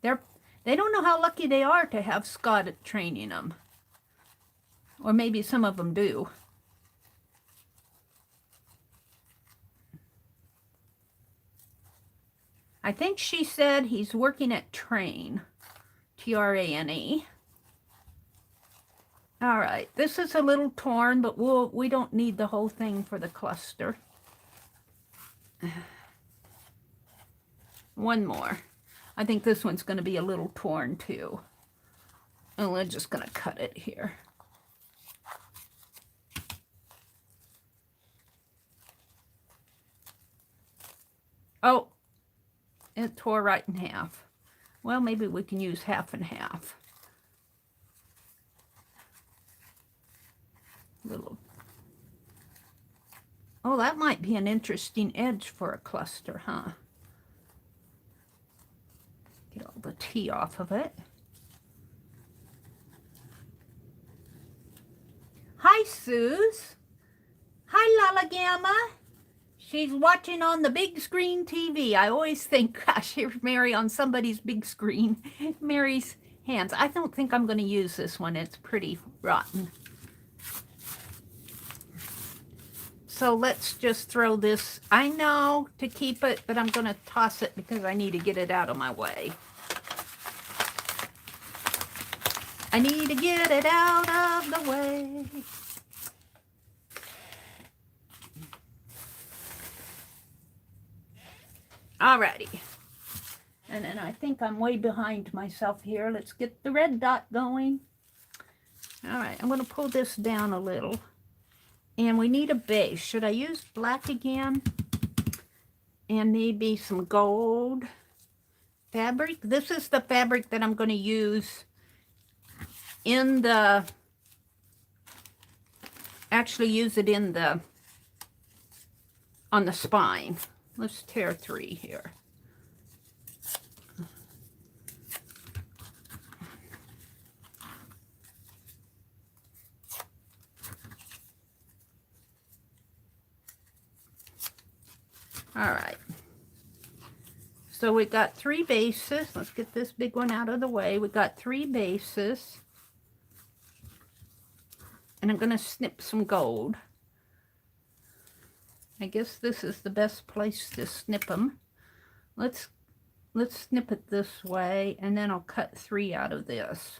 They don't know how lucky they are to have Scott training them. Or maybe some of them do. I think she said he's working at Train. T-R-A-N-E. All right, this is a little torn, but we don't need the whole thing for the cluster. One more. I think this one's going to be a little torn too. And we're just going to cut it here. Oh, it tore right in half. Well, maybe we can use half and half. Little. Oh, that might be an interesting edge for a cluster, huh? Get all the tea off of it. Hi, Suze. Hi, Lala Gamma. She's watching on the big screen TV. I always think, gosh, here's Mary on somebody's big screen. Mary's hands. I don't think I'm going to use this one. It's pretty rotten. So let's just throw this, I know, to keep it, but I'm going to toss it because I need to get it out of my way. I need to get it out of the way. Alrighty. And then I think I'm way behind myself here. Let's get the red dot going. All right, I'm going to pull this down a little. And we need a base. Should I use black again? And maybe some gold fabric. This is the fabric that I'm going to use in the, actually use it in the, on the spine. Let's tear 3 here. All right. So we got 3 bases. Let's get this big one out of the way. We got 3 bases. And I'm going to snip some gold. I guess this is the best place to snip them. Let's snip it this way, and then I'll cut 3 out of this.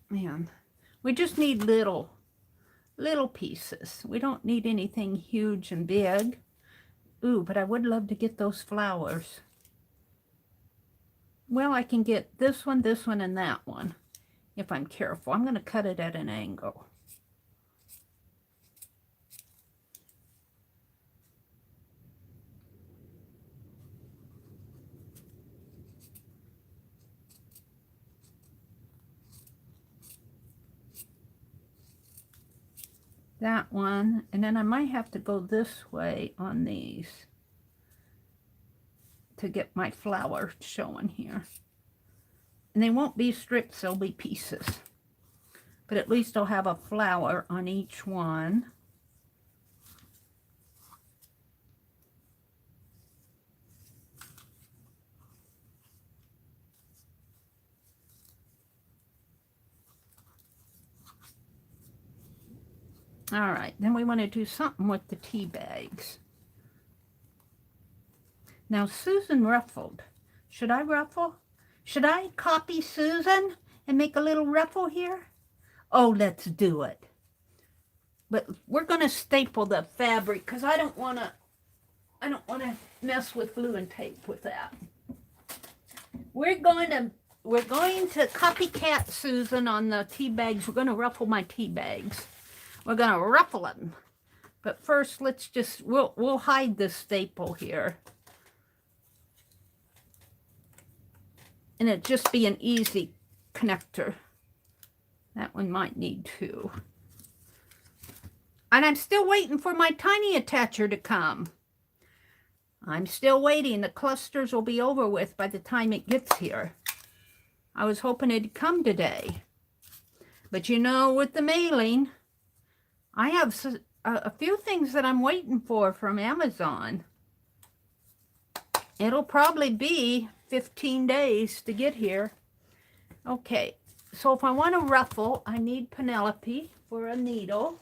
Man, we just need little pieces. We don't need anything huge and big. Ooh, but I would love to get those flowers. Well, I can get this one, and that one if I'm careful. I'm going to cut it at an angle. That one, and then I might have to go this way on these to get my flower showing here. And they won't be strips, they'll be pieces. But at least I'll have a flower on each one. All right, then we want to do something with the tea bags. Now, Susan ruffled. Should I ruffle? Should I copy Susan and make a little ruffle here? Oh, let's do it. But we're going to staple the fabric because I don't want to mess with glue and tape with that. We're going to copycat Susan on the tea bags. We're going to ruffle my tea bags. We're going to ruffle them. But first, let's just, we'll hide this staple here. And it'd just be an easy connector. That one might need 2. And I'm still waiting for my tiny attacher to come. I'm still waiting. The clusters will be over with by the time it gets here. I was hoping it'd come today. But you know, with the mailing, I have a few things that I'm waiting for from Amazon. It'll probably be 15 days to get here. Okay, so if I want to ruffle, I need Penelope for a needle.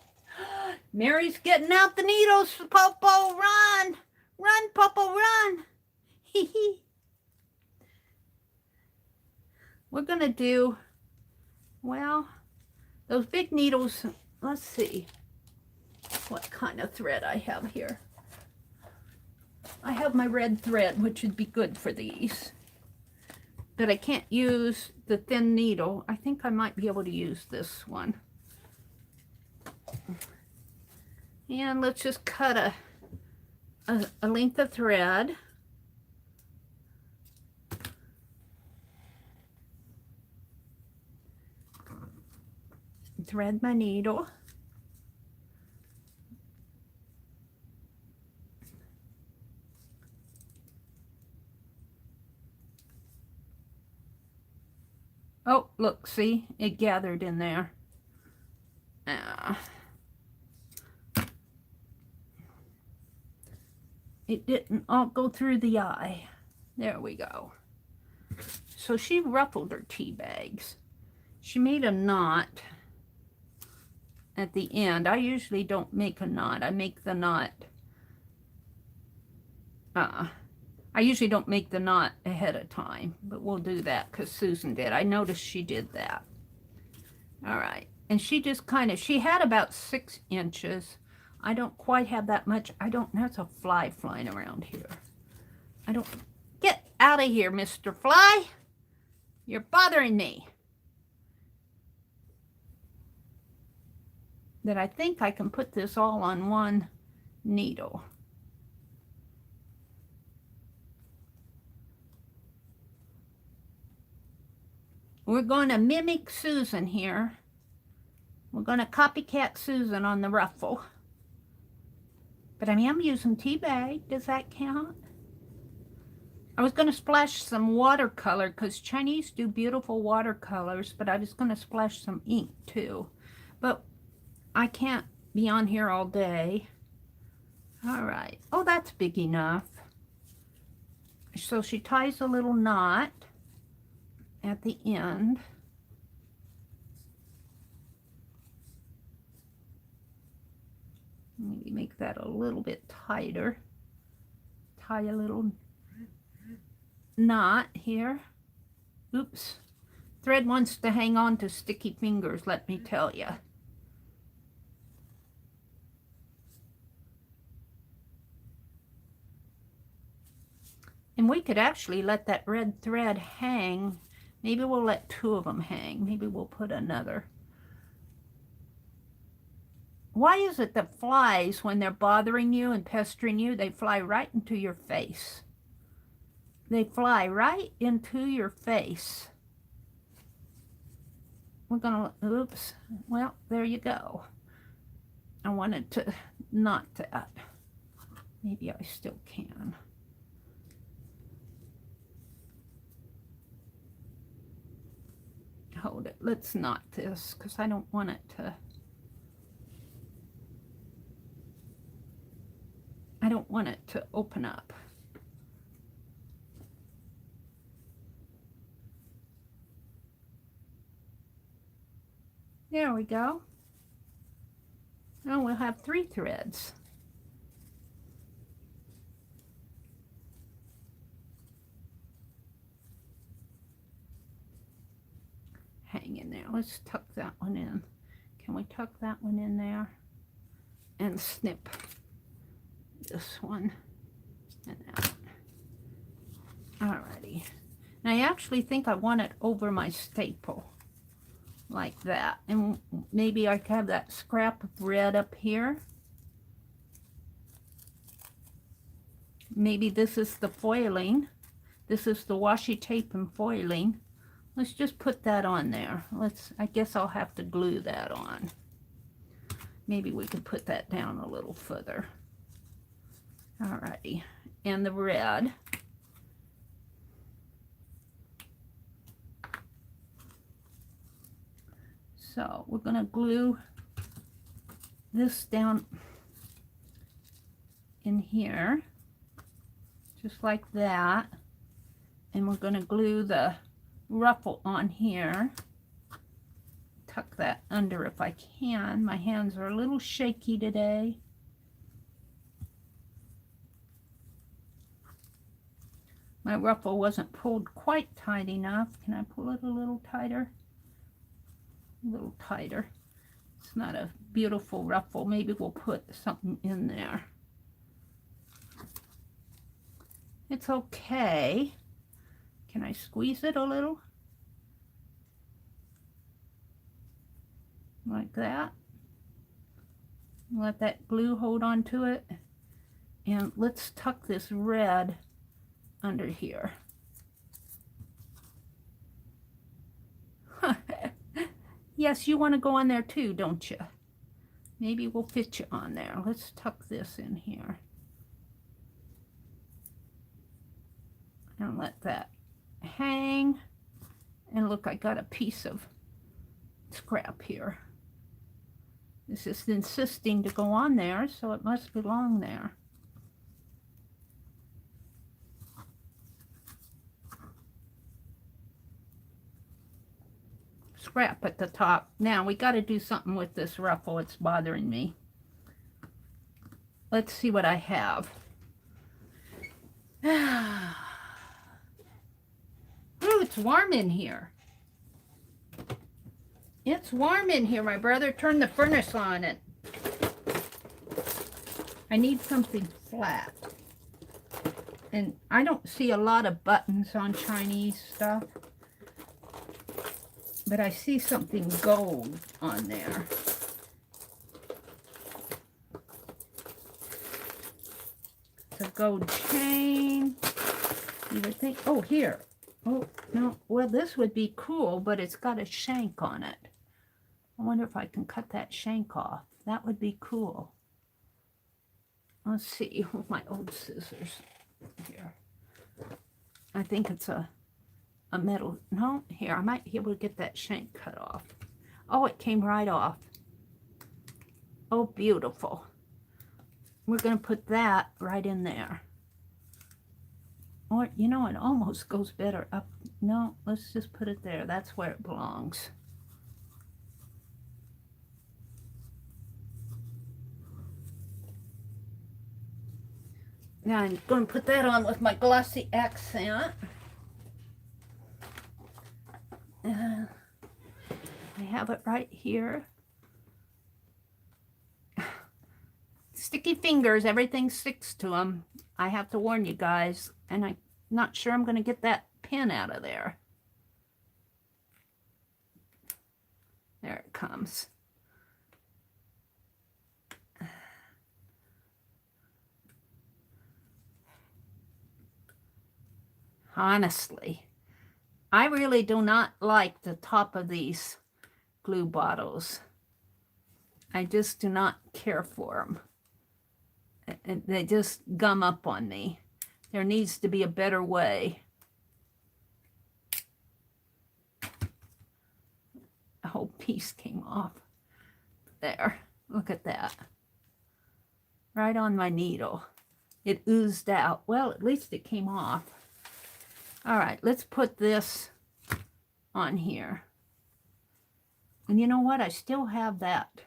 Mary's getting out the needles. Popo, run! Run, Popo, run! Hee hee. We're going to do, well, those big needles. Let's see what kind of thread I have here. I have my red thread, which would be good for these. But I can't use the thin needle. I think I might be able to use this one. And let's just cut a length of thread. Thread my needle. Oh, look, see? It gathered in there. It didn't all go through the eye. There we go. So she ruffled her tea bags. She made a knot at the end. I usually don't make a knot. I make the knot. I usually don't make the knot ahead of time, but we'll do that because Susan did. I noticed she did that. All right. And she just kind of, she had about 6 inches. I don't quite have that much. There's a fly flying around here. Get out of here, Mr. Fly. You're bothering me. That I think I can put this all on one needle. We're going to mimic Susan here. We're going to copycat Susan on the ruffle. But I am using tea bag. Does that count? I was going to splash some watercolor because Chinese do beautiful watercolors, but I was going to splash some ink too. But I can't be on here all day. All right. Oh, that's big enough. So she ties a little knot at the end. Maybe make that a little bit tighter. Tie a little knot here. Oops. Thread wants to hang on to sticky fingers, let me tell you. And we could actually let that red thread hang. Maybe we'll let 2 of them hang. Maybe we'll put another. Why is it that flies, when they're bothering you and pestering you, they fly right into your face? They fly right into your face. We're gonna, oops, well, there you go. I wanted to knot that. Maybe I still can. Hold it, let's knot this, because I don't want it to, open up. There we go. Now we'll have 3 threads. Hang in there. Let's tuck that one in. Can we tuck that one in there? And snip this one and that one. Alrighty. Now I actually think I want it over my staple. Like that. And maybe I could have that scrap of red up here. Maybe this is the foiling. This is the washi tape and foiling. Let's just put that on there. I guess I'll have to glue that on. Maybe we could put that down a little further. Alrighty. And the red. So we're going to glue this down in here, just like that. And we're going to glue the ruffle on here. Tuck that under if I can. My hands are a little shaky today. My ruffle wasn't pulled quite tight enough. Can I pull it a little tighter? A little tighter. It's not a beautiful ruffle. Maybe we'll put something in there. It's okay. Can I squeeze it a little? Like that. Let that glue hold on to it. And let's tuck this red under here. Yes, you want to go on there too, don't you? Maybe we'll fit you on there. Let's tuck this in here. And let that hang. And look, I got a piece of scrap here. This is insisting to go on there, so it must belong there. Scrap at the top. Now we got to do something with this ruffle. It's bothering me. Let's see what I have. Ooh, it's warm in here. It's warm in here. My brother turned the furnace on and I need something flat. And I don't see a lot of buttons on Chinese stuff. But I see something gold on there. It's a gold chain. You would think, oh, here. Oh, no. Well, this would be cool, but it's got a shank on it. I wonder if I can cut that shank off. That would be cool. Let's see with my old scissors here. I think it's a metal. No, here, I might be able to get that shank cut off. Oh, it came right off. Oh, beautiful. We're going to put that right in there. Or, you know, it almost goes better up. No, let's just put it there. That's where it belongs. Now I'm going to put that on with my Glossy Accent. I have it right here. Sticky fingers, everything sticks to them. I have to warn you guys, and I'm not sure I'm going to get that pen out of there. There it comes. Honestly, I really do not like the top of these glue bottles. I just do not care for them. They just gum up on me. There needs to be a better way. A whole piece came off. There, look at that. Right on my needle. It oozed out. Well, at least it came off. All right, let's put this on here. And you know what? I still have that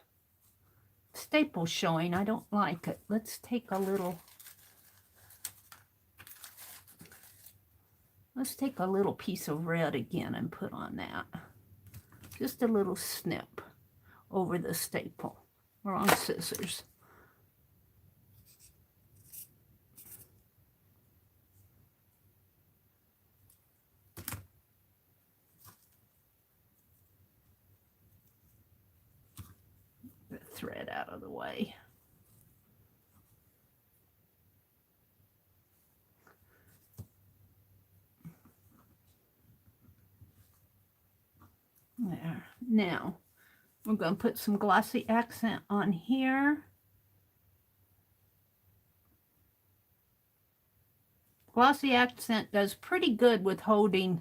staple showing. I don't like it. Let's take a little piece of red again and put on that. Just a little snip over the staple. Wrong scissors. The thread out of the way. There. Now, we're going to put some Glossy Accent on here. Glossy Accent does pretty good with holding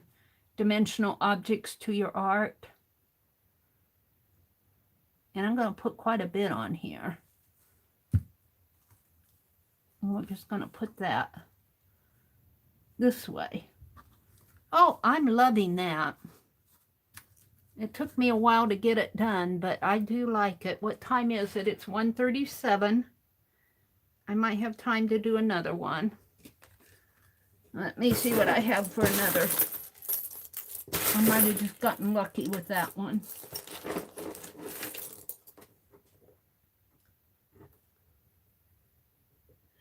dimensional objects to your art. And I'm going to put quite a bit on here. And we're just going to put that this way. Oh, I'm loving that. It took me a while to get it done, but I do like it. What time is it? It's 1:37. I might have time to do another one. Let me see what I have for another. I might have just gotten lucky with that one.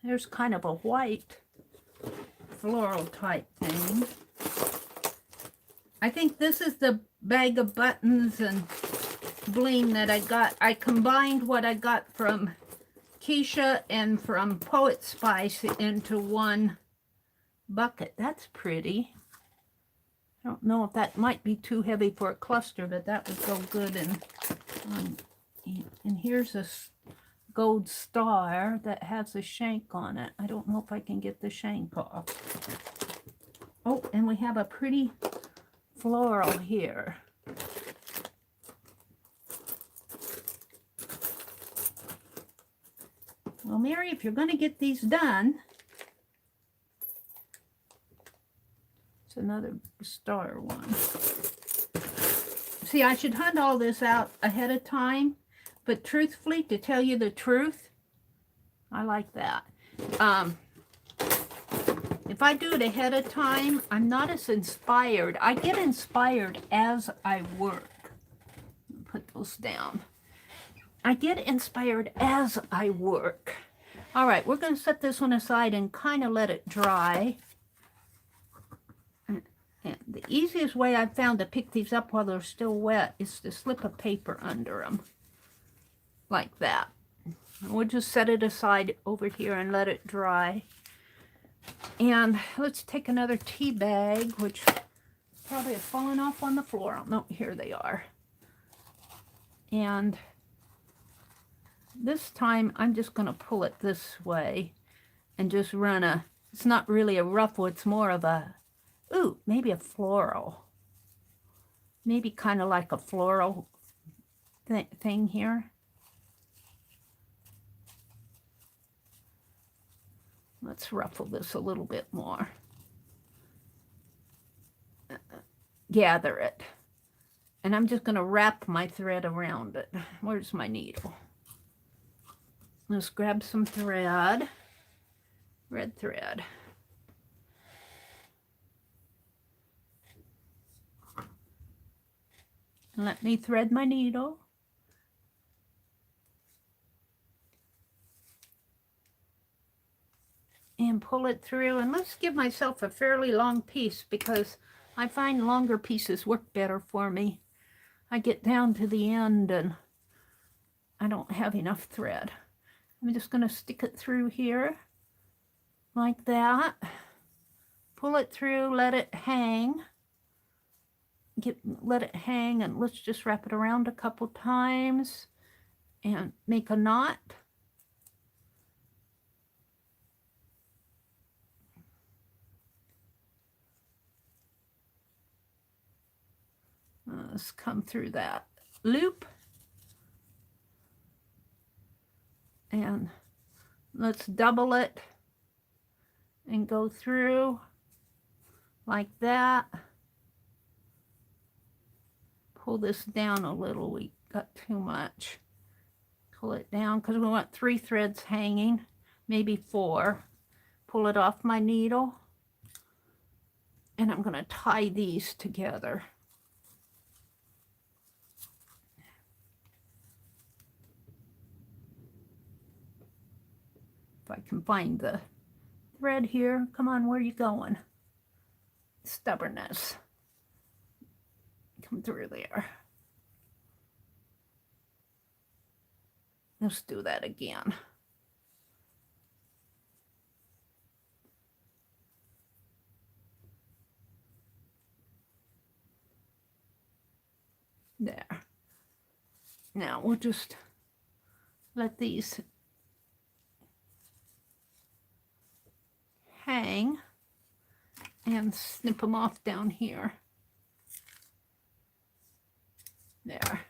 There's kind of a white floral type thing. I think this is the bag of buttons and bling that I got. I combined what I got from Keisha and from Poet Spice into one bucket. That's pretty. I don't know if that might be too heavy for a cluster, but that would go good. And here's a gold star that has a shank on it. I don't know if I can get the shank off. Oh, and we have a pretty floral here. Well, Mary, if you're going to get these done, it's another star one. See, I should hunt all this out ahead of time, but truthfully, to tell you the truth, I like that. If I do it ahead of time, I'm not as inspired. I get inspired as I work. Put those down. I get inspired as I work. All right, we're going to set this one aside and kind of let it dry. And the easiest way I've found to pick these up while they're still wet is to slip a paper under them. Like that. We'll just set it aside over here and let it dry. And let's take another tea bag, which probably have fallen off on the floor. Oh, no, here they are. And this time I'm just going to pull it this way and just run it's not really a ruffle, it's more of a, ooh, maybe a floral. Maybe kind of like a floral thing here. Let's ruffle this a little bit more. gather it. And I'm just going to wrap my thread around it. Where's my needle? Let's grab some thread, red thread. And let me thread my needle. And pull it through. And let's give myself a fairly long piece because I find longer pieces work better for me. I get down to the end and I don't have enough thread. I'm just going to stick it through here like that. Pull it through, let it hang. Let it hang, and let's just wrap it around a couple times and make a knot. Let's come through that loop. And let's double it and go through like that. Pull this down a little. We got too much. Pull it down because we want 3 threads hanging, maybe 4. Pull it off my needle. And I'm going to tie these together. If I can find the thread here. Come on, where are you going? Stubbornness. Come through there. Let's do that again. There. Now we'll just let these hang and snip them off down here. There.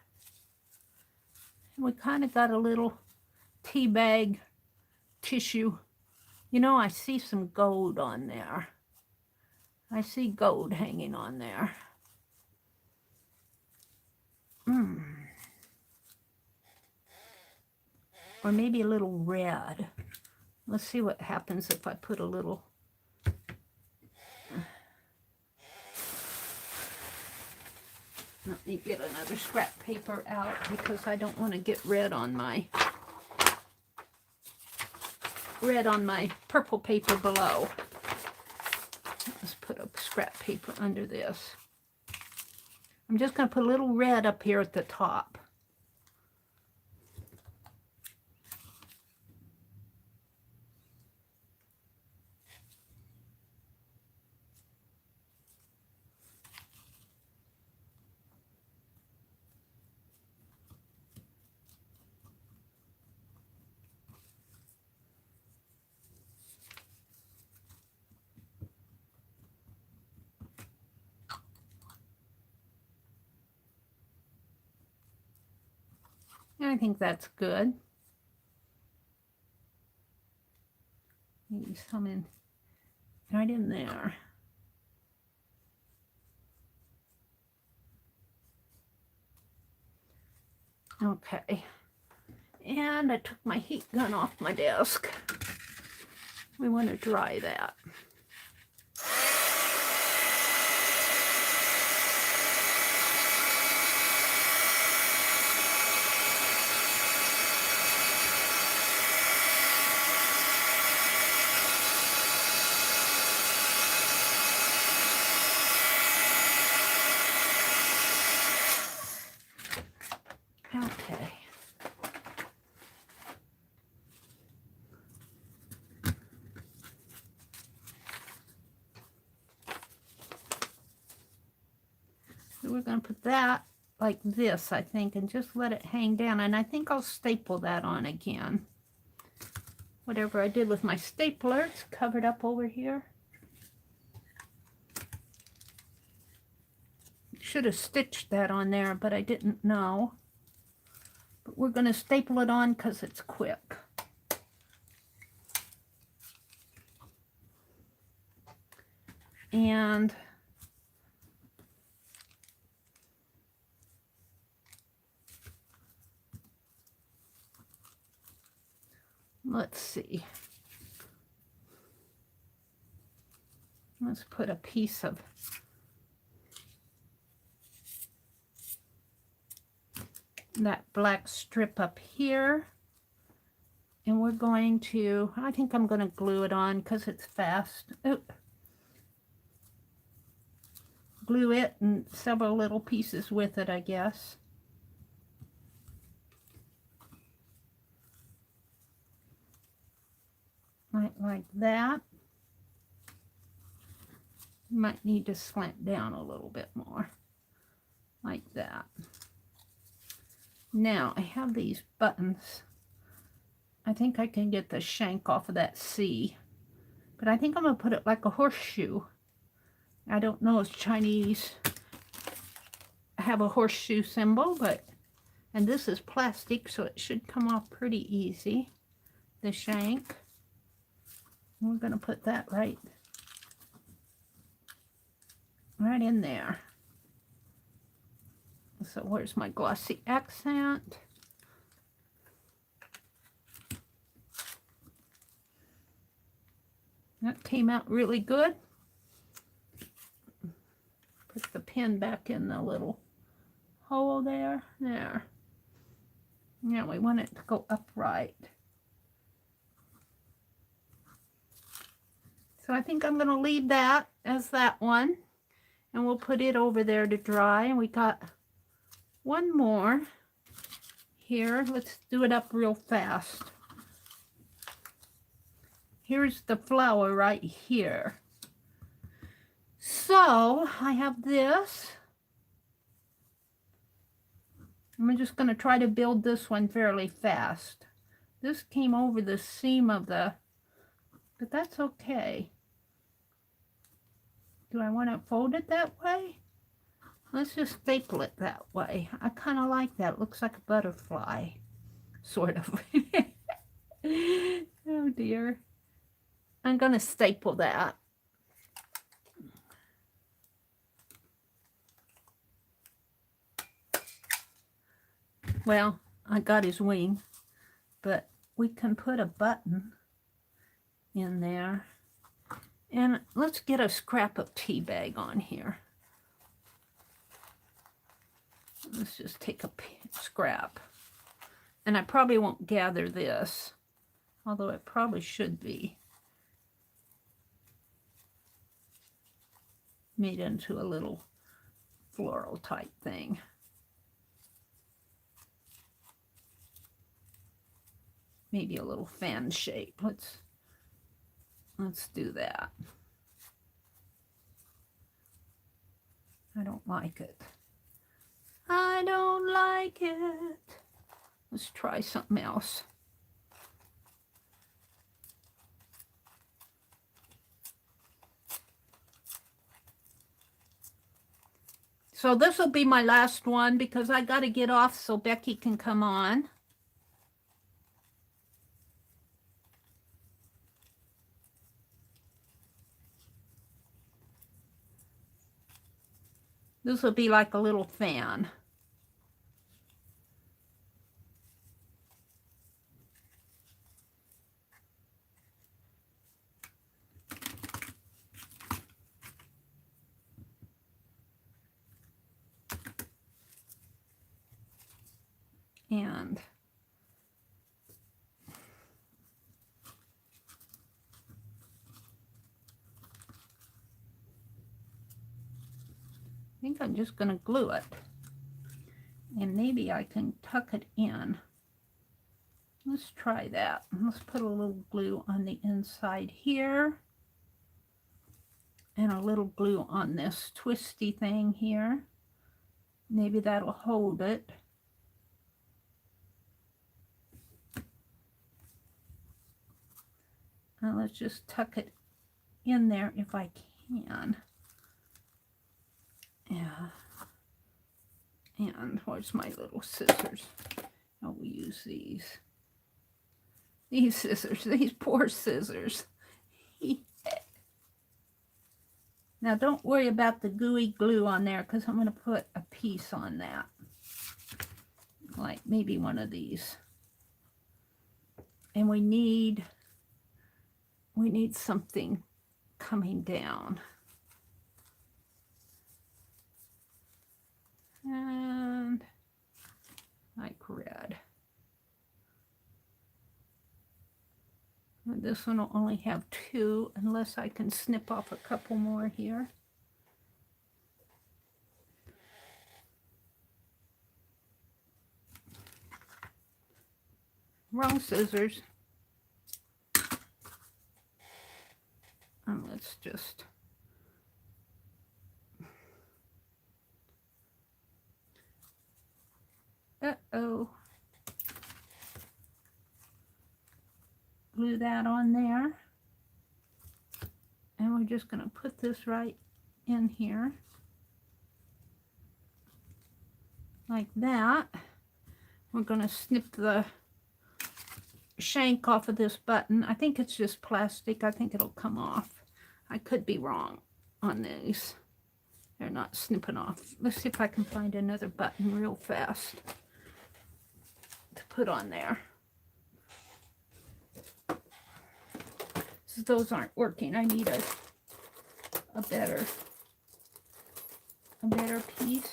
And we kind of got a little tea bag tissue. You know, I see some gold on there. I see gold hanging on there. Or maybe a little red. Let's see what happens if I put a little. Let me get another scrap paper out because I don't want to get red on my purple paper below. Let's put a scrap paper under this. I'm just going to put a little red up here at the top. I think that's good. Maybe some in right in there. Okay. And I took my heat gun off my desk. We want to dry that. Okay. So we're going to put that like this, I think, and just let it hang down. And I think I'll staple that on again. Whatever I did with my stapler, it's covered up over here. Should have stitched that on there, but I didn't know. But we're going to staple it on because it's quick. And let's see. Let's put a piece of that black strip up here. And we're going to, I think I'm going to glue it on because it's fast. Oh. Glue it and several little pieces with it, I guess. Like that. Might need to slant down a little bit more. Like that. Now, I have these buttons. I think I can get the shank off of that C. But I think I'm going to put it like a horseshoe. I don't know if Chinese have a horseshoe symbol, but, and this is plastic, so it should come off pretty easy. The shank. We're going to put that right in there. So where's my glossy accent? That came out really good. Put the pin back in the little hole there. There. Now we want it to go upright. So I think I'm going to leave that as that one. And we'll put it over there to dry. And we got one more here. Let's do it up real fast. Here's the flower right here. So I have this. I'm just going to try to build this one fairly fast. This came over the seam of the, but that's okay. Do I want to fold it that way? Let's just staple it that way. I kind of like that. It looks like a butterfly, sort of. Oh dear. I'm going to staple that. Well, I got his wing, but we can put a button in there. And let's get a scrap of tea bag on here. Let's just take a scrap. And I probably won't gather this, although it probably should be made into a little floral type thing. Maybe a little fan shape. Let's do that. I don't like it. I don't like it. Let's try something else. So this will be my last one because I got to get off so Becky can come on. This will be like a little fan. And I think I'm just going to glue it. And maybe I can tuck it in. Let's try that. Let's put a little glue on the inside here. And a little glue on this twisty thing here. Maybe that'll hold it. And let's just tuck it in there if I can. Yeah. And where's my little scissors? Oh, we use these. These scissors, these poor scissors. Now don't worry about the gooey glue on there because I'm going to put a piece on that. Like maybe one of these. And we need something coming down. And like red. And this one will only have 2 unless I can snip off a couple more here. Wrong scissors. And let's just glue that on there. And we're just going to put this right in here. Like that. We're going to snip the shank off of this button. I think it's just plastic. I think it'll come off. I could be wrong on these. They're not snipping off. Let's see if I can find another button real fast to put on there. So those aren't working. I need a better piece.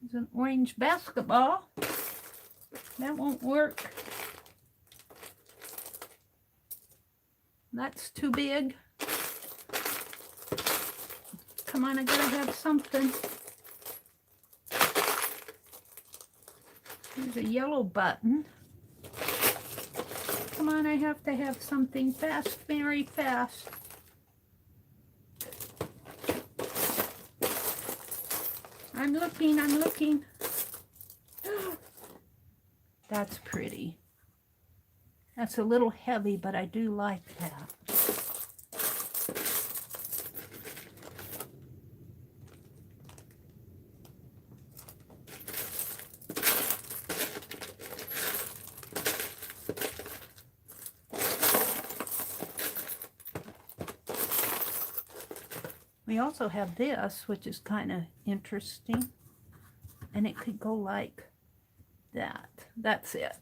There's an orange basketball. That won't work. That's too big. Come on, I gotta have something. There's a yellow button. Come on, I have to have something fast, very fast. I'm looking. That's pretty. That's a little heavy, but I do like that. We also have this, which is kind of interesting. And it could go like that. That's it.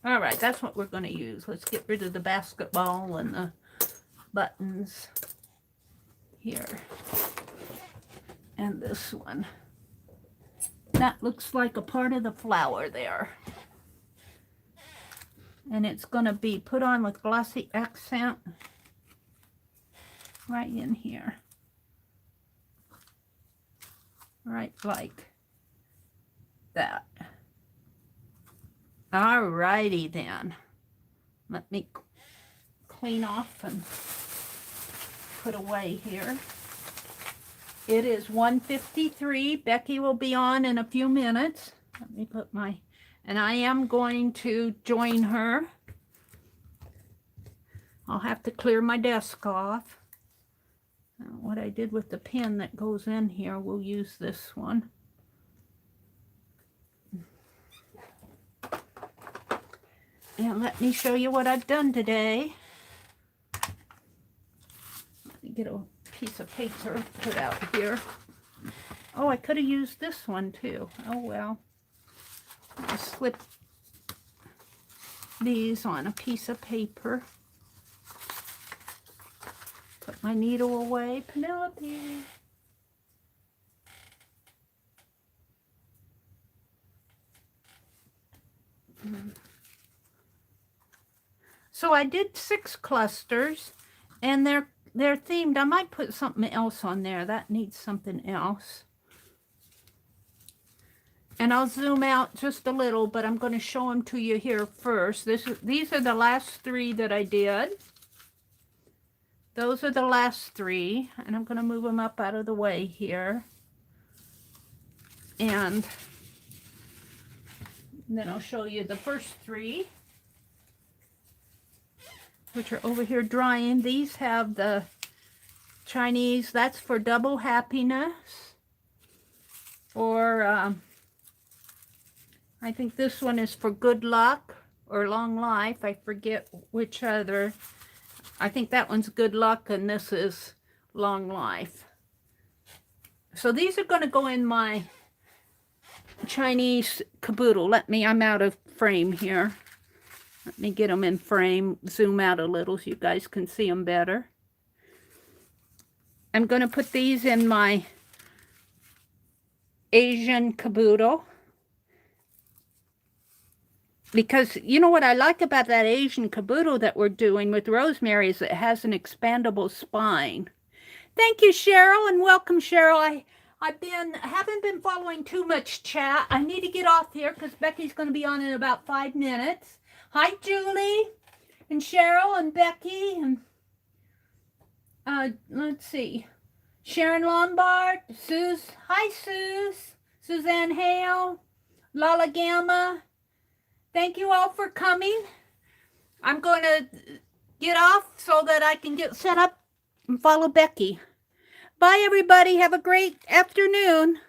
All right, that's what we're going to use. Let's get rid of the basketball and the buttons here. And this one. That looks like a part of the flower there. And it's going to be put on with Glossy Accent right in here. Right like that. Alrighty then. Let me clean off and put away here. It is 1:53. Becky will be on in a few minutes. Let me put my, and I am going to join her. I'll have to clear my desk off. What I did with the pen that goes in here, we'll use this one. And let me show you what I've done today. Let me get a piece of paper put out here. Oh, I could have used this one too. Oh well. I'll slip these on a piece of paper. Put my needle away. Penelope. So I did 6 clusters, and they're themed. I might put something else on there. That needs something else. And I'll zoom out just a little, but I'm going to show them to you here first. These are the last 3 that I did. Those are the last 3, and I'm going to move them up out of the way here. And then I'll show you the first 3, which are over here drying. These have the Chinese, that's for double happiness. Or I think this one is for good luck or long life. I forget which other. I think that one's good luck, and this is long life. So these are going to go in my Chinese caboodle. I'm out of frame here. Let me get them in frame, zoom out a little so you guys can see them better. I'm going to put these in my Asian caboodle. Because you know what I like about that Asian caboodle that we're doing with rosemary is it has an expandable spine. Thank you, Cheryl, and welcome, Cheryl. I haven't been following too much chat. I need to get off here because Becky's going to be on in about 5 minutes. Hi, Julie, and Cheryl, and Becky, and let's see, Sharon Lombard, Suze. Hi, Suze. Suzanne Hale, Lala Gamma. Thank you all for coming. I'm going to get off so that I can get set up and follow Becky. Bye, everybody. Have a great afternoon.